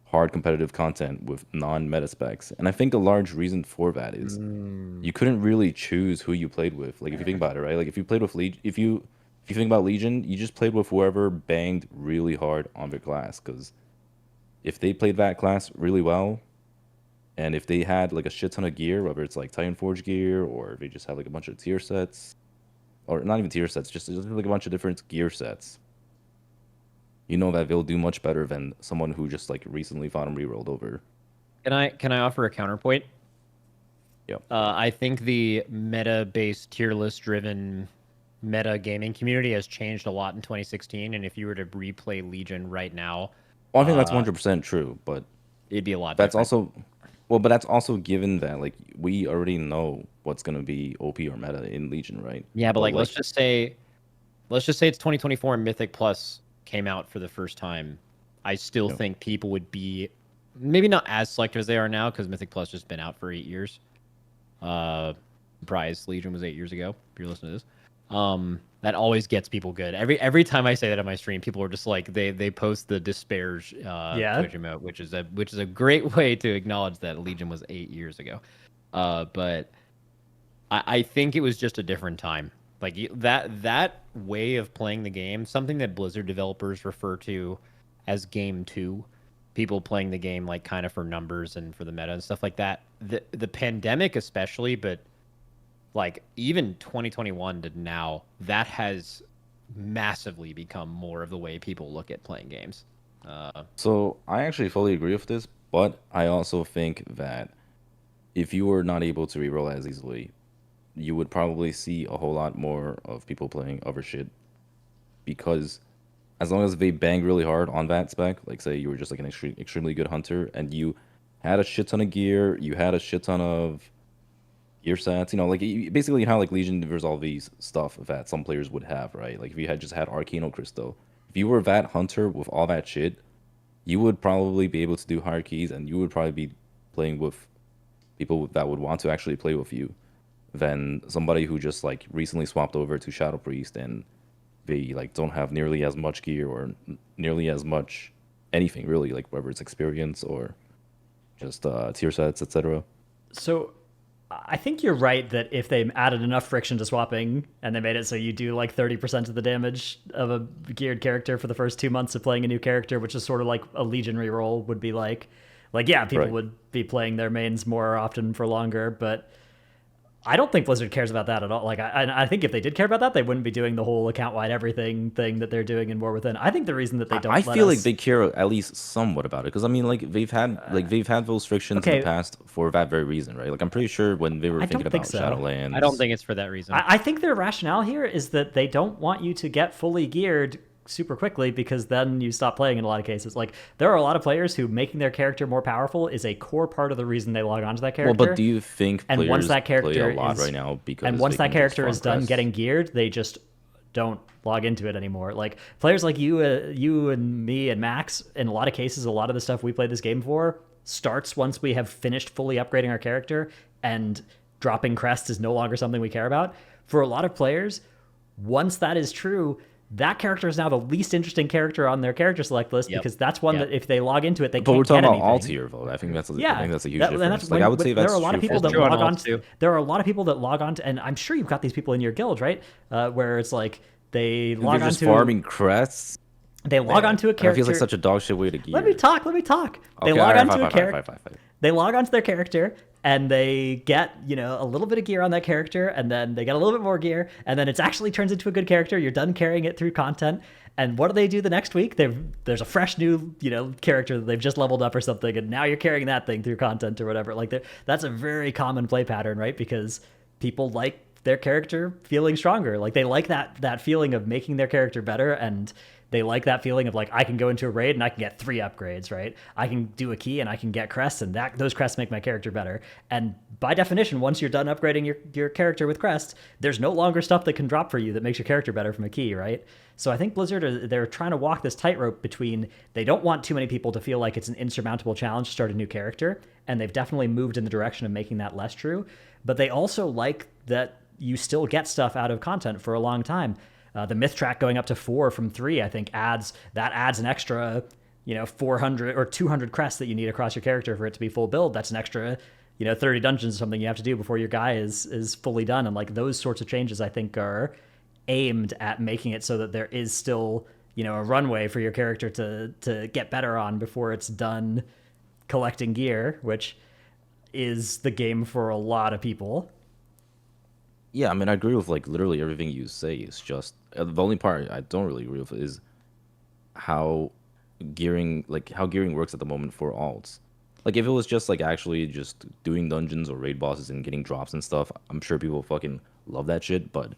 hard competitive content with non-meta specs." And I think a large reason for that is you couldn't really choose who you played with. Like if you think about it, right? Like if you played with Legion, if you think about Legion, you just played with whoever banged really hard on their class, because if they played that class really well, and if they had like a shit ton of gear, whether it's like Titan Forge gear or they just have like a bunch of tier sets, or not even tier sets, just like a bunch of different gear sets, you know that they'll do much better than someone who just like recently fought and rerolled over. Can I offer a counterpoint? Yep. I think the meta-based tier list driven meta gaming community has changed a lot in 2016, and if you were to replay Legion right now, Well, I think that's 100% true, but it'd be a lot that's different. also, well, but that's also given that like we already know what's gonna be OP or meta in Legion, right? Yeah, but like let's just say it's 2024 and Mythic Plus came out for the first time. I still think people would be maybe not as selective as they are now, because Mythic Plus just been out for 8 years. Prize Legion was 8 years ago, if you're listening to this. That always gets people good. Every time I say that on my stream, people are just like they post the disparage Twitch emote, which is a great way to acknowledge that Legion was 8 years ago. But I think it was just a different time. Like that way of playing the game, something that Blizzard developers refer to as Game 2, people playing the game like kind of for numbers and for the meta and stuff like that. The pandemic especially, but like even 2021 to now, that has massively become more of the way people look at playing games. So I actually fully agree with this, but I also think that if you were not able to reroll as easily, you would probably see a whole lot more of people playing other shit, because as long as they bang really hard on that spec, like say you were just like an extremely good hunter and you had a shit ton of gear, you had a shit ton of gear sets, like basically how like Legion there's all these stuff that some players would have, right? Like if you had just had Arcano Crystal, if you were that hunter with all that shit, you would probably be able to do higher keys, and you would probably be playing with people that would want to actually play with you than somebody who just like recently swapped over to Shadow Priest and they like don't have nearly as much gear or nearly as much anything really, like whether it's experience or just tier sets, etc. So I think you're right that if they added enough friction to swapping and they made it so you do like 30% of the damage of a geared character for the first 2 months of playing a new character, which is sort of like a Legion reroll would be like yeah, people would be playing their mains more often for longer, but I don't think Blizzard cares about that at all. Like, I think if they did care about that, they wouldn't be doing the whole account-wide everything thing that they're doing in War Within. I think the reason that they don't, I feel like they care at least somewhat about it, because I mean, like they've had those restrictions in the past for that very reason, right? Like I'm pretty sure when they were thinking about Shadowlands, I don't think it's for that reason. I think their rationale here is that they don't want you to get fully geared super quickly, because then you stop playing in a lot of cases. Like there are a lot of players who making their character more powerful is a core part of the reason they log onto that character. Well, but do you think players once that character play a lot right now because once that character is done getting geared, they just don't log into it anymore. Like players like you and me and Max, in a lot of cases, a lot of the stuff we play this game for starts once we have finished fully upgrading our character, and dropping Crest is no longer something we care about. For a lot of players, once that is true, that character is now the least interesting character on their character select list, because that's one that if they log into it, they but can't get anything. But we're talking about alt-tier vote. I think that's a huge difference. Like I would say there that's are a lot of true people for that log on. Too. There are a lot of people that log on to, and I'm sure you've got these people in your guild, right? Where it's like they log on just to farming crests. They log onto a character. That feels like such a dog shit way to gear. Let me talk. They Okay, log right, onto a character. They log onto their character, and they get, a little bit of gear on that character, and then they get a little bit more gear, and then it actually turns into a good character. You're done carrying it through content. And what do they do the next week? There's a fresh new, character that they've just leveled up or something, and now you're carrying that thing through content or whatever. Like that's a very common play pattern, right? Because people like their character feeling stronger. Like they like that feeling of making their character better, and they like that feeling of like, I can go into a raid and I can get 3 upgrades, right? I can do a key and I can get crests, and those crests make my character better. And by definition, once you're done upgrading your character with crests, there's no longer stuff that can drop for you that makes your character better from a key, right? So I think Blizzard, they're trying to walk this tightrope between, they don't want too many people to feel like it's an insurmountable challenge to start a new character, and they've definitely moved in the direction of making that less true. But they also like that you still get stuff out of content for a long time. The myth track going up to 4 from 3, I think adds an extra, 400 or 200 crests that you need across your character for it to be full build. That's an extra, 30 dungeons or something you have to do before your guy is fully done. And like those sorts of changes, I think, are aimed at making it so that there is still, a runway for your character to get better on before it's done collecting gear, which is the game for a lot of people. Yeah, I mean, I agree with like literally everything you say. It's just the only part I don't really agree with is how gearing works at the moment for alts. Like if it was just like actually just doing dungeons or raid bosses and getting drops and stuff, I'm sure people fucking love that shit. But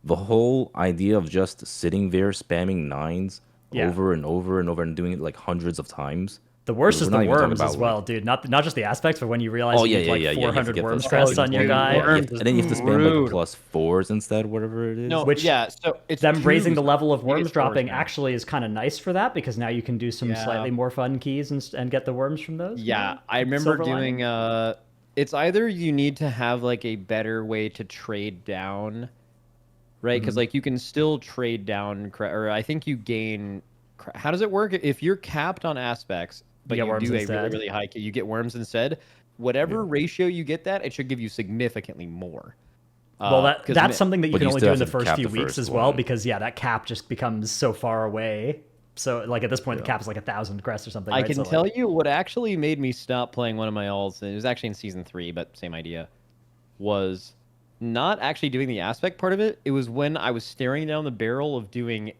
the whole idea of just sitting there spamming 9s over and over and over and doing it like hundreds of times. The worst is the worms as well, dude. Not just the aspects, but when you realize you need 400 worms crests on your guy. And then you have to spam like +4s instead, whatever it is. No, so it's them raising the level of worms dropping actually is kind of nice for that, because now you can do some slightly more fun keys and get the worms from those. Yeah, I remember doing it's either you need to have like a better way to trade down, right? Because like you can still trade down, or I think you gain. How does it work if you're capped on aspects? But you do a really, really high, you get worms instead. Whatever ratio you get that, it should give you significantly more. Well, that's something that you can only do in the first few weeks as well, because that cap just becomes so far away. So like at this point, the cap is like 1,000 crests or something. I can tell you what actually made me stop playing one of my alts, and it was actually in season 3, but same idea, was not actually doing the aspect part of it. It was when I was staring down the barrel of doing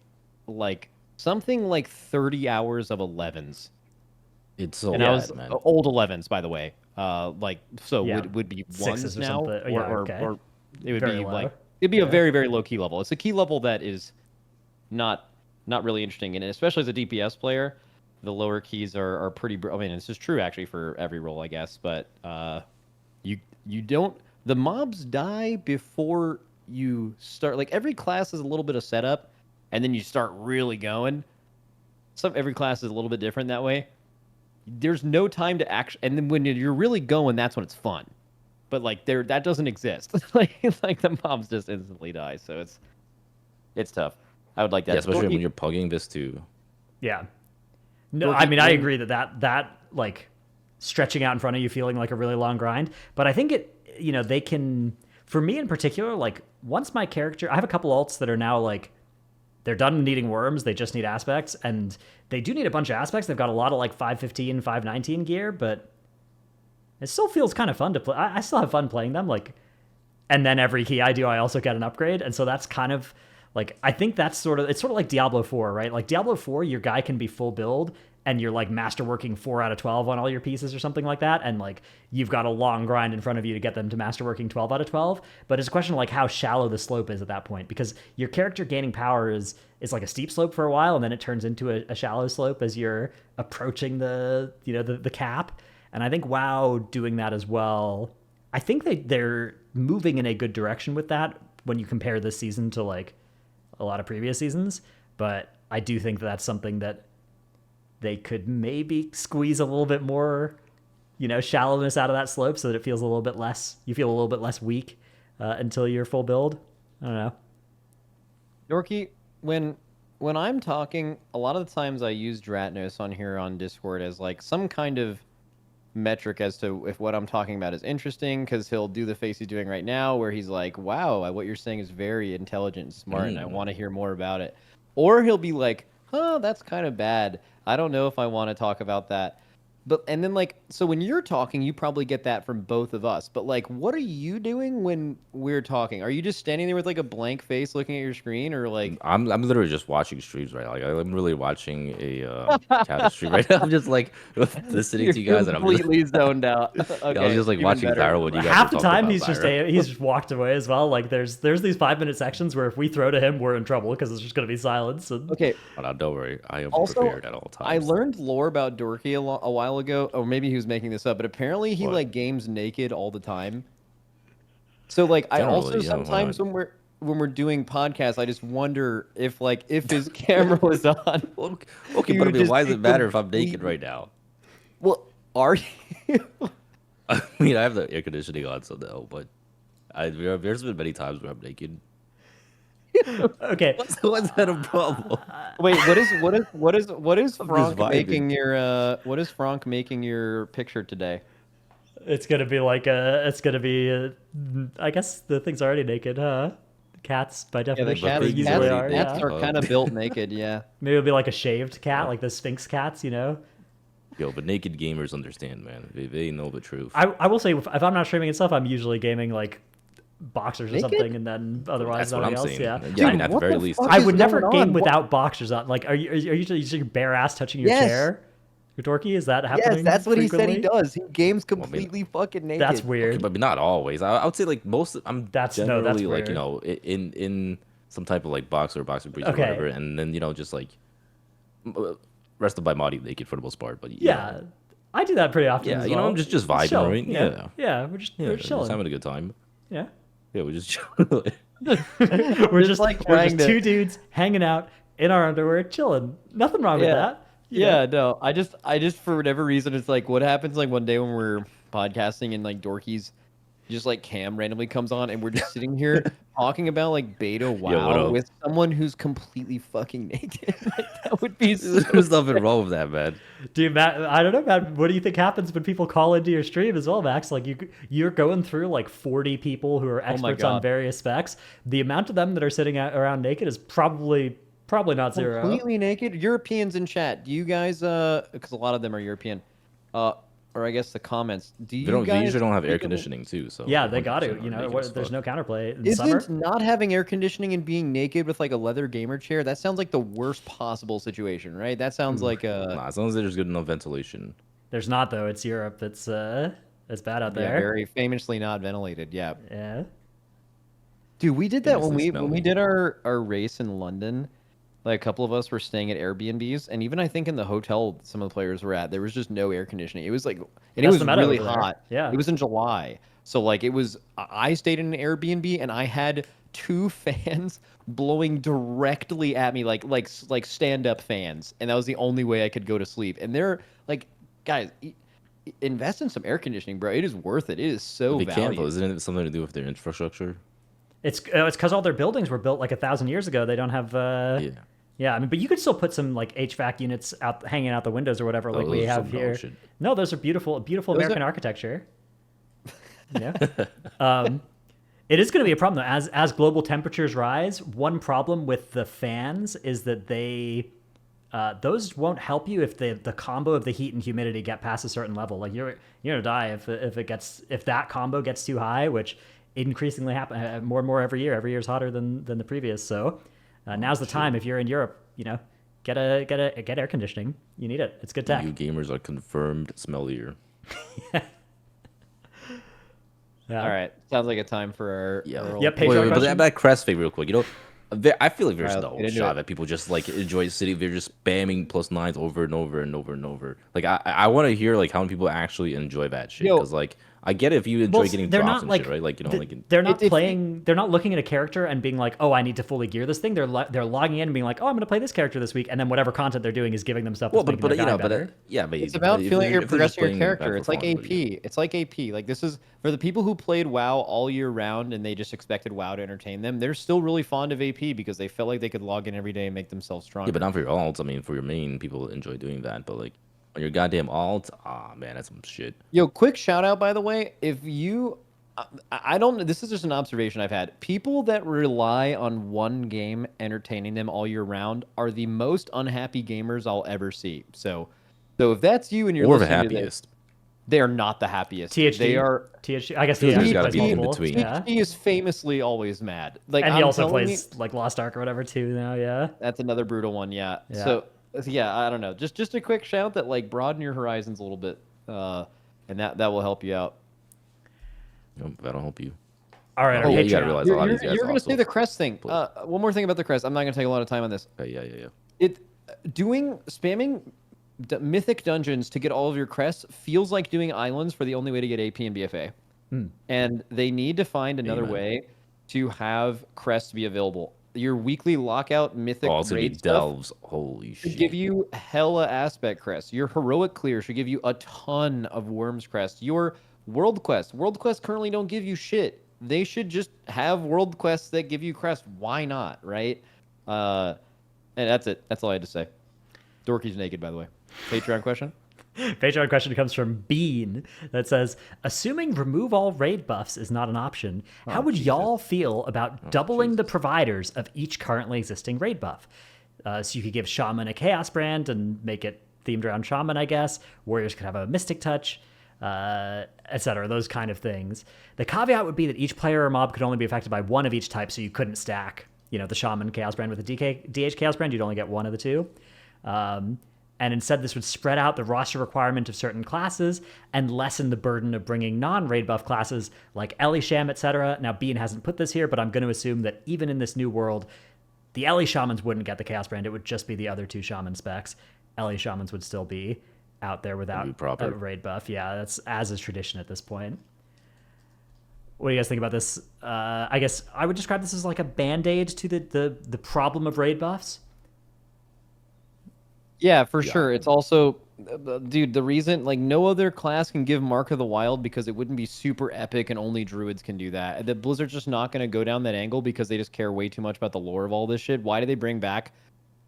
like something like 30 hours of 11s. It's so and bad, I was man. Old 11s, by the way. Would be 1s now, or it would very be low. like it'd be a very, very low key level. It's a key level that is not really interesting, and especially as a DPS player, the lower keys are pretty. I mean, this is true actually for every role, I guess, but you don't. The mobs die before you start. Like every class is a little bit of setup, and then you start really going. Every class is a little bit different that way. There's no time to act, and then when you're really going, that's when it's fun. But like that doesn't exist. like the mobs just instantly die, so it's tough. I would like that, especially when you're pugging this too. Yeah. No, I mean I agree that like stretching out in front of you, feeling like a really long grind. But I think they can. For me in particular, like once my character, I have a couple alts that are now like. They're done needing worms. They just need aspects, and they do need a bunch of aspects. They've got a lot of like 515, 519 gear, but it still feels kind of fun to play. I still have fun playing them. Like, and then every key I do, I also get an upgrade, and so that's kind of like I think that's sort of like Diablo 4, right? Like Diablo 4, your guy can be full build, and you're like masterworking 4 out of 12 on all your pieces or something like that, and like you've got a long grind in front of you to get them to masterworking 12 out of 12. But it's a question of like how shallow the slope is at that point, because your character gaining power is like a steep slope for a while, and then it turns into a shallow slope as you're approaching the cap. And I think WoW doing that as well. I think they're moving in a good direction with that when you compare this season to like a lot of previous seasons. But I do think that that's something that they could maybe squeeze a little bit more, shallowness out of that slope so that it feels a little bit less. You feel a little bit less weak until you're full build. I don't know. Dorky, when I'm talking, a lot of the times I use Dratnos on here on Discord as like some kind of metric as to if what I'm talking about is interesting, because he'll do the face he's doing right now where he's like, wow, what you're saying is very intelligent and smart and I want to hear more about it. Or he'll be like, oh, that's kind of bad. I don't know if I want to talk about that. And then like, so when you're talking, you probably get that from both of us. But like, what are you doing when we're talking? Are you just standing there with like a blank face looking at your screen, or like? I'm literally just watching streams right now. Like I'm really watching a cat stream right now. I'm just like listening to you guys, and I'm just completely zoned out. Okay, I was just like watching Viral when you guys Half were the talking time about he's just walked away as well. Like there's these 5-minute sections where if we throw to him, we're in trouble because it's just gonna be silence. And... Okay. Don't worry, I am Also, prepared at all times. I learned lore about Dorky a while ago, or maybe he was making this up, but apparently he like games naked all the time. So like I also sometimes when we're doing podcasts, I just wonder if his camera was on. Okay, but I mean, why does it matter if I'm naked right now? Well, are you? I mean, I have the air conditioning on, so no. But there's been many times where I'm naked. Okay. What's that a problem? Wait, what is Fronk making your picture today? It's gonna be I guess the thing's already naked, huh? Cats by definition. Yeah, they usually are. Cats Yeah. are kind of built naked, yeah. Maybe it'll be like a shaved cat, like the Sphinx cats, Yo, but naked gamers understand, man. They know the truth. I will say, if I'm not streaming and stuff, I'm usually gaming like boxers or something, and then otherwise That's what I'm else. saying. Yeah. Yeah, I mean, at the very least. I would never game without boxers on. Like, are you using your bare ass touching your chair? Your Dorky, is that happening? Yes, that's what frequently? he said he does. He games completely fucking naked. That's weird. Okay, but not always. I would say like most. That's generally weird. like in some type of like boxer briefs or whatever, and then just like rest of my body naked for the most part. But yeah, I do that pretty often. Yeah, as well. I'm just vibing, chill. right? Yeah, we're just just chilling. having a good time. Yeah. Yeah, we're just chilling. we're just two dudes hanging out in our underwear, chilling. Nothing wrong with that. Yeah, no. I just for whatever reason, it's like what happens like one day when we're podcasting and like Dorky's just like cam randomly comes on and we're just sitting here talking about like beta WoW with someone who's completely fucking naked. Like, that would be so There's nothing wrong with that, man. Dude, Matt, I don't know, Matt. What do you think happens when people call into your stream as well, Max? Like you're going through like 40 people who are experts on various specs. The amount of them that are sitting around naked is probably not zero. Completely naked. Europeans in chat. Do you guys? Because a lot of them are European. Or I guess the comments. They usually don't have air conditioning too. So yeah, they got to. There's no counterplay in Isn't summer. Not having air conditioning and being naked with like a leather gamer chair? That sounds like the worst possible situation, right? That sounds like a. Nah, as long as there's good enough ventilation. There's not though. It's Europe. It's bad out there. Yeah, very famously not ventilated. Yeah. Yeah. Dude, we did that when we did our race in London. Like a couple of us were staying at Airbnbs, and even I think in the hotel some of the players were at, there was just no air conditioning. It was like, and it was really hot. Yeah, it was in July, so like it was. I stayed in an Airbnb, and I had 2 fans blowing directly at me, like stand-up fans, and that was the only way I could go to sleep. And they're like, guys, invest in some air conditioning, bro. It is worth it. It is so valuable. Isn't it something to do with their infrastructure? It's because all their buildings were built like 1,000 years ago. They don't have. Yeah, I mean, but you could still put some like HVAC units out hanging out the windows or whatever, like we have here. No, those are beautiful American architecture. Yeah. It is going to be a problem though. As global temperatures rise, one problem with the fans is that those won't help you if the combo of the heat and humidity get past a certain level. Like you're gonna die if that combo gets too high, which increasingly happen more and more every year. Every year is hotter than the previous. So. Now's the time if you're in Europe, get air conditioning. You need it. It's good tech. You gamers are confirmed smellier. Yeah. All right, sounds like a time for our Yep. But that Crest thing real quick. I feel like there's no shot that people just like enjoy City. They're just spamming +9s over and over and over and over. Like I want to hear like how many people actually enjoy that shit because like I get it if you enjoy Well, getting they're drops not and like shit, right? Like you know, like they're not playing. They're not looking at a character and being like, "Oh, I need to fully gear this thing." They're logging in and being like, "Oh, I'm going to play this character this week," and then whatever content they're doing is giving them stuff. well, That's but making their you know, guide but better. yeah, but It's about if feeling they're- you're if they're just progressing your playing that character. for It's like fun, but yeah. AP. It's like AP. Like this is for the people who played WoW all year round and they just expected WoW to entertain them. They're still really fond of AP because they felt like they could log in every day and make themselves stronger. Yeah, but not for your alts. I mean, for your main, people enjoy doing that. But like on your goddamn alt, man, that's some shit. Yo, quick shout out, by the way. If you, I don't, this is just an observation I've had. People that rely on one game entertaining them all year round are the most unhappy gamers I'll ever see. So if that's you and you're Or the listening to this, happiest. they are not the happiest. THD. They are. THD. I guess There's THD gotta plays be in multiple. between. Yeah. He is famously always mad. Like, And he I'm also telling plays you, like Lost Ark or whatever too now. Yeah. that's another brutal one. Yeah. Yeah. So yeah, I don't know. Just a quick shout that like broaden your horizons a little bit, and that will help you out. Nope, that'll help you. All right. Oh, Our yeah, you gotta Patreon. realize a lot of these guys You're gonna also say the Crest thing. play. One more thing about the Crest. I'm not gonna take a lot of time on this. Yeah. Spamming mythic dungeons to get all of your crests feels like doing islands for the only way to get AP and BFA. And they need to find another Amen. way to have crests be available. Your weekly lockout mythic Also raid need stuff delves. Holy should shit. give you hella aspect crests. Your heroic clear should give you a ton of worms crest. Your world quests currently don't give you shit. They should just have world quests that give you crest. Why not, right? And that's it. That's all I had to say. Dorky's naked, by the way. Patreon question? Patreon question comes from Bean that says, assuming remove all raid buffs is not an option, how would y'all feel about doubling the providers of each currently existing raid buff? So you could give Shaman a Chaos brand and make it themed around Shaman, I guess. Warriors could have a Mystic touch, etc. Those kind of things. The caveat would be that each player or mob could only be affected by one of each type, so you couldn't stack, the Shaman Chaos brand with the DH Chaos brand. You'd only get one of the two. And instead, this would spread out the roster requirement of certain classes and lessen the burden of bringing non-raid buff classes like Elisham, etc. Now, Bean hasn't put this here, but I'm going to assume that even in this new world, the Eli Shamans wouldn't get the Chaos brand. It would just be the other two Shaman specs. Eli Shamans would still be out there without a raid buff. Yeah, that's as is tradition at this point. What do you guys think about this? I guess I would describe this as like a band-aid to the problem of raid buffs. Yeah, for sure. It's also, dude, the reason, like, no other class can give Mark of the Wild because it wouldn't be super epic and only Druids can do that. The Blizzard's just not going to go down that angle because they just care way too much about the lore of all this shit. Why did they bring back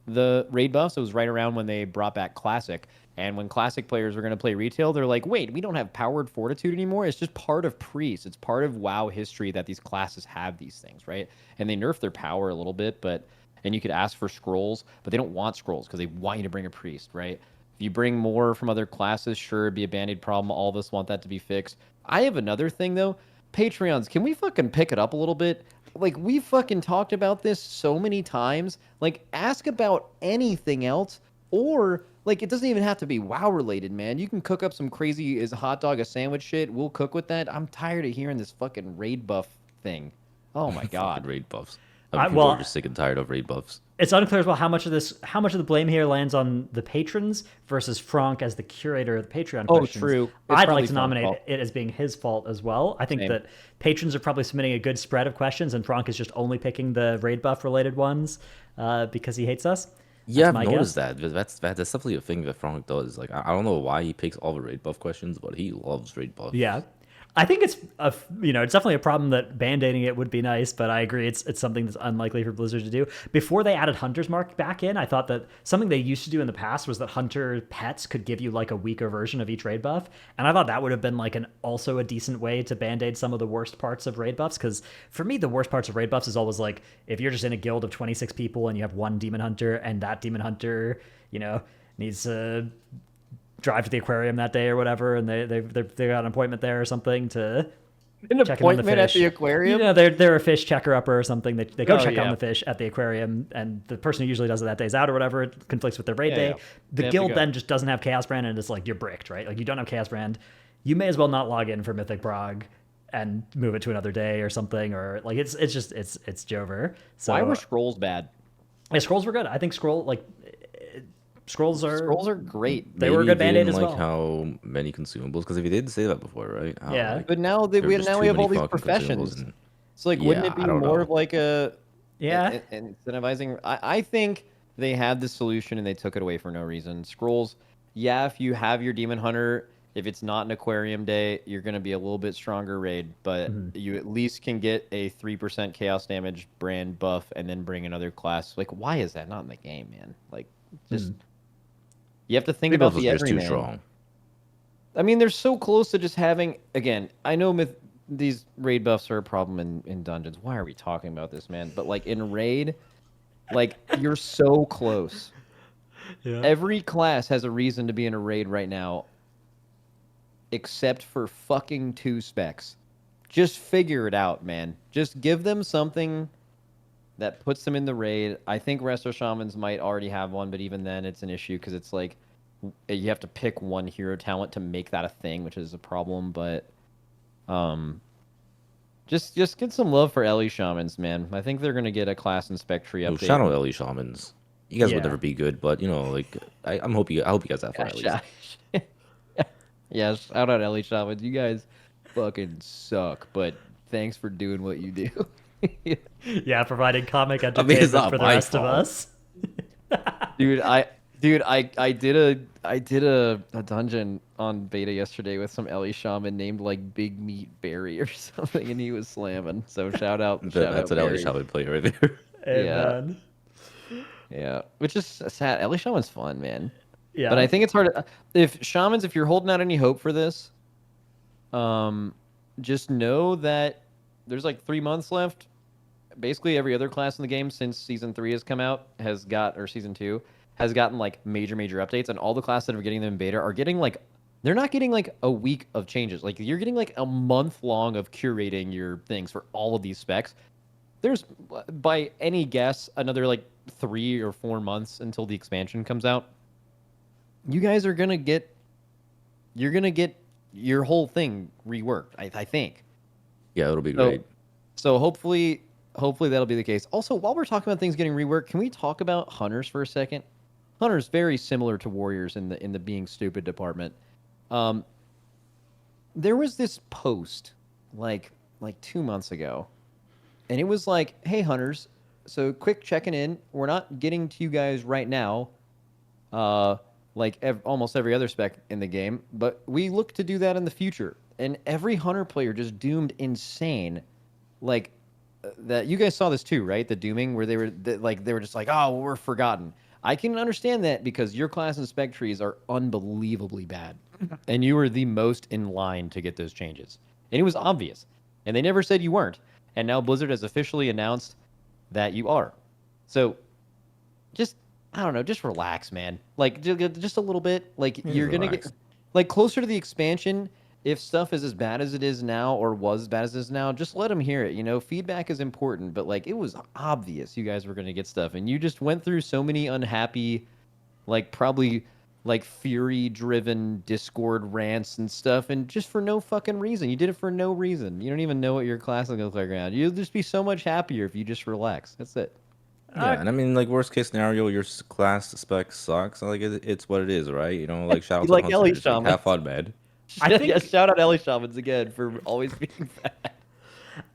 the raid buffs? It was right around when they brought back Classic. And when Classic players were going to play retail, they're like, wait, we don't have Powered Fortitude anymore. It's just part of Priest. It's part of WoW history that these classes have these things, right? And they nerfed their power a little bit, and you could ask for scrolls, but they don't want scrolls because they want you to bring a priest, right? If you bring more from other classes, sure, it'd be a band-aid problem. All of us want that to be fixed. I have another thing, though. Patreons, can we fucking pick it up a little bit? Like, we fucking talked about this so many times. Like, ask about anything else, or, like, it doesn't even have to be WoW-related, man. You can cook up some crazy, is a hot dog a sandwich shit. We'll cook with that. I'm tired of hearing this fucking raid buff thing. Oh, my God. Fucking raid buffs. Well, are just sick and tired of raid buffs. It's unclear as well how much of the blame here lands on the patrons versus Fronk as the curator of the Patreon questions. Oh, true. It's I'd probably like to nominate it as being his fault as well. I think that patrons are probably submitting a good spread of questions, and Fronk is just only picking the raid buff related ones because he hates us. Yeah, I've noticed that. That's definitely a thing that Fronk does. Like, I don't know why he picks all the raid buff questions, but he loves raid buff. Yeah. I think it's it's definitely a problem that band-aiding it would be nice, but I agree it's something that's unlikely for Blizzard to do. Before they added Hunter's Mark back in, I thought that something they used to do in the past was that Hunter pets could give you like a weaker version of each raid buff, and I thought that would have been like also a decent way to band-aid some of the worst parts of raid buffs, because for me the worst parts of raid buffs is always like if you're just in a guild of 26 people and you have one demon hunter and that demon hunter, needs to drive to the aquarium that day or whatever, and they got an appointment there or something to check in on the fish. At the aquarium? They're a fish checker upper or something. They go check on the fish at the aquarium, and the person who usually does it that day's out or whatever. It conflicts with their raid day. The guild then just doesn't have Chaos Brand, and it's like you're bricked, right? Like you don't have Chaos Brand. You may as well not log in for Mythic Brog and move it to another day or something, or like it's Jover. So why were scrolls bad? Yeah, scrolls were good. I think Scrolls are great. They were a Maybe good they Band-Aid didn't as like well. how many consumables, because if you did say that before, right? How, Yeah. like, But now there were just now too we have many all these fucking professions. consumables and- So like, wouldn't Yeah, it be I don't more know. of like a Yeah. incentivizing? I think they had the solution and they took it away for no reason. Scrolls, yeah, if you have your demon hunter, if it's not an aquarium day, you're gonna be a little bit stronger raid, but you at least can get a 3% chaos damage brand buff and then bring another class. Like, why is that not in the game, man? Like, just you have to think about Rebuff was the just too everyman. strong. I mean, they're so close to just having. Again, I know these raid buffs are a problem in dungeons. Why are we talking about this, man? But like in raid, like you're so close. Yeah. Every class has a reason to be in a raid right now, except for fucking 2 specs. Just figure it out, man. Just give them something that puts them in the raid. I think Resto Shamans might already have one, but even then it's an issue because it's like you have to pick one hero talent to make that a thing, which is a problem. But just get some love for Ellie Shamans, man. I think they're gonna get a class and spec tree Oh, update. shout out Ellie Shamans. You guys Yeah. would never be good, but you know, like I hope you guys have fun at least. Yeah, shout out Ellie Shamans. You guys fucking suck, but thanks for doing what you do. Yeah, providing comic mean, it's entertainment not for the my rest of fault. us. Dude, I did a dungeon on beta yesterday with some Ellie Shaman named like Big Meat Berry or something, and he was slamming. So shout out, That's an Ellie Berry. Shaman play right there. Amen. Yeah, which is sad. Ellie Shaman's fun, man. Yeah. But I think it's hard. If you're holding out any hope for this, just know that there's like 3 months left. Basically, every other class in the game since season 3 has come out or season 2 has gotten like major updates, and all the classes that are getting them in beta are getting like they're not getting like a week of changes. Like you're getting like a month long of curating your things for all of these specs. There's, by any guess, another like 3 or 4 months until the expansion comes out. You guys are gonna get your whole thing reworked. I think. Yeah, it'll be great. So hopefully that'll be the case. Also, while we're talking about things getting reworked, can we talk about hunters for a second? Hunters very similar to warriors in the being stupid department. There was this post like 2 months ago, and it was like, "Hey hunters, so quick checking in. We're not getting to you guys right now, like almost every other spec in the game, but we look to do that in the future." And every hunter player just doomed insane, like that. You guys saw this too, right? The dooming where they were just like, "Oh, we're forgotten." I can understand that because your class and spec trees are unbelievably bad, and you were the most in line to get those changes, and it was obvious. And they never said you weren't, and now Blizzard has officially announced that you are. So, just I don't know, just relax, man. Like just a little bit. Like you're gonna get like closer to the expansion. If stuff is as bad as it is now or was as bad as it is now, just let them hear it. You know, feedback is important, but like it was obvious you guys were going to get stuff, and you just went through so many unhappy, like probably like fury-driven Discord rants and stuff, and just for no fucking reason. You did it for no reason. You don't even know what your class is going to look like around. You'll just be so much happier if you just relax. That's it. Yeah, and I mean, like worst case scenario, your class spec sucks. Like it's what it is, right? You know, like shout out You to like the Ellie hunters. Like, Shaman. have fun, man. I think- Yeah, shout out Ellie Shamans again for always being bad.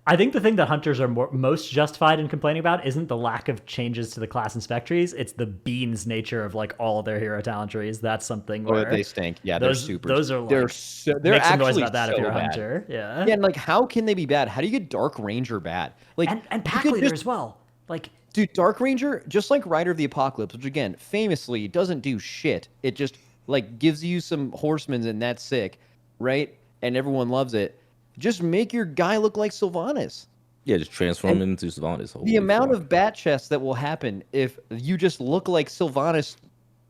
I think the thing that hunters are most justified in complaining about isn't the lack of changes to the class and spec trees. It's the beans nature of like all of their hero talent trees. That's something where they stink. Yeah, those, they're super. Those are like, they're make some actually noise about that so if you're a bad. hunter. Yeah. Yeah, and like how can they be bad? How do you get Dark Ranger bad? Like And pack you could leader just- as well. Like Dude, Dark Ranger, just like Rider of the Apocalypse, which again, famously doesn't do shit. It just like gives you some horsemen and that's sick, right? And everyone loves it. Just make your guy look like Sylvanas. Yeah, just transform into Sylvanas. The amount of bat chests that will happen if you just look like Sylvanas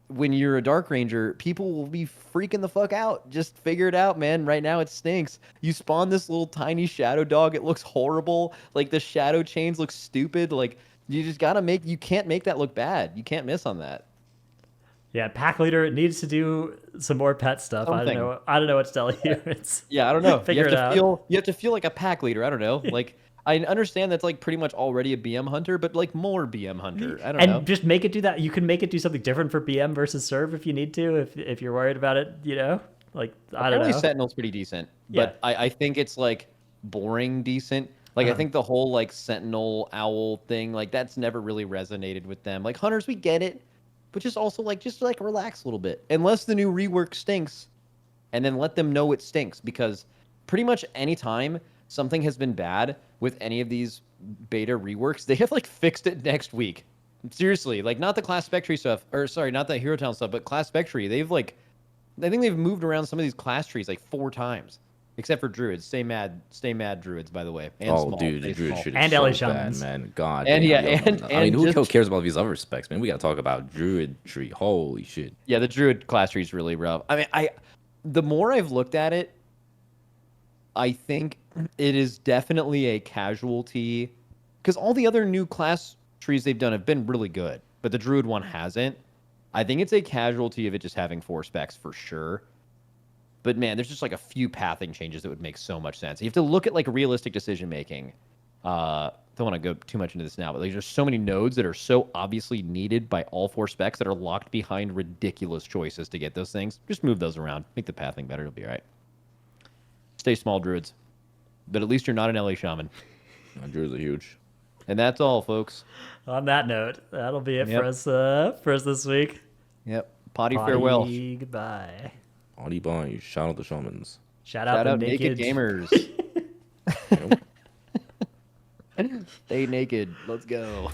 when you're a Dark Ranger, people will be freaking the fuck out. Just figure it out, man. Right now it stinks. You spawn this little tiny shadow dog. It looks horrible. Like the shadow chains look stupid. Like you just gotta you can't make that look bad. You can't miss on that. yeah, pack leader needs to do some more pet stuff. Something. I don't know what to tell you. It's Yeah, I don't know. Figure it out. You have to feel like a pack leader. I don't know. Like I understand that's like pretty much already a BM hunter, but like more BM hunter. I don't and know. just make it do that. You can make it do something different for BM versus serve if you need to, if you're worried about it, you know? Like, I don't Apparently know. Sentinel's pretty decent, Yeah. but I think it's like boring decent. Like I think the whole like Sentinel Owl thing, like that's never really resonated with them. Like hunters, we get it, but just also like relax a little bit. Unless the new rework stinks, and then let them know it stinks, because pretty much any time something has been bad with any of these beta reworks, they have like fixed it next week. Seriously, like not the class spectry stuff, or sorry, not the Hero Town stuff, but class spectry. They've like, I think they've moved around some of these class trees like 4 times, except for druids. Stay mad druids, by the way. And Oh, small, dude, stay the druid small. shit is And so LA bad, Shamans. man. God And damn, yeah, yo. and- I mean, and who just- cares about these other specs, man? We gotta talk about druid tree. Holy shit. Yeah, the druid class tree is really rough. I mean, the more I've looked at it, I think it is definitely a casualty, because all the other new class trees they've done have been really good, but the druid one hasn't. I think it's a casualty of it just having 4 specs for sure. But man, there's just like a few pathing changes that would make so much sense. You have to look at like realistic decision making. Don't want to go too much into this now, but there's just so many nodes that are so obviously needed by all 4 specs that are locked behind ridiculous choices to get those things. Just move those around, make the pathing better. It'll be all right. Stay small, druids, but at least you're not an LA shaman. Druids are huge. And that's all, folks. On that note, that'll be it Yep. for us this week. Yep. Potty farewell. Poddy, goodbye. Audie bye. Shout out the shamans. Shout out Shout the out naked gamers. Stay naked. Let's go.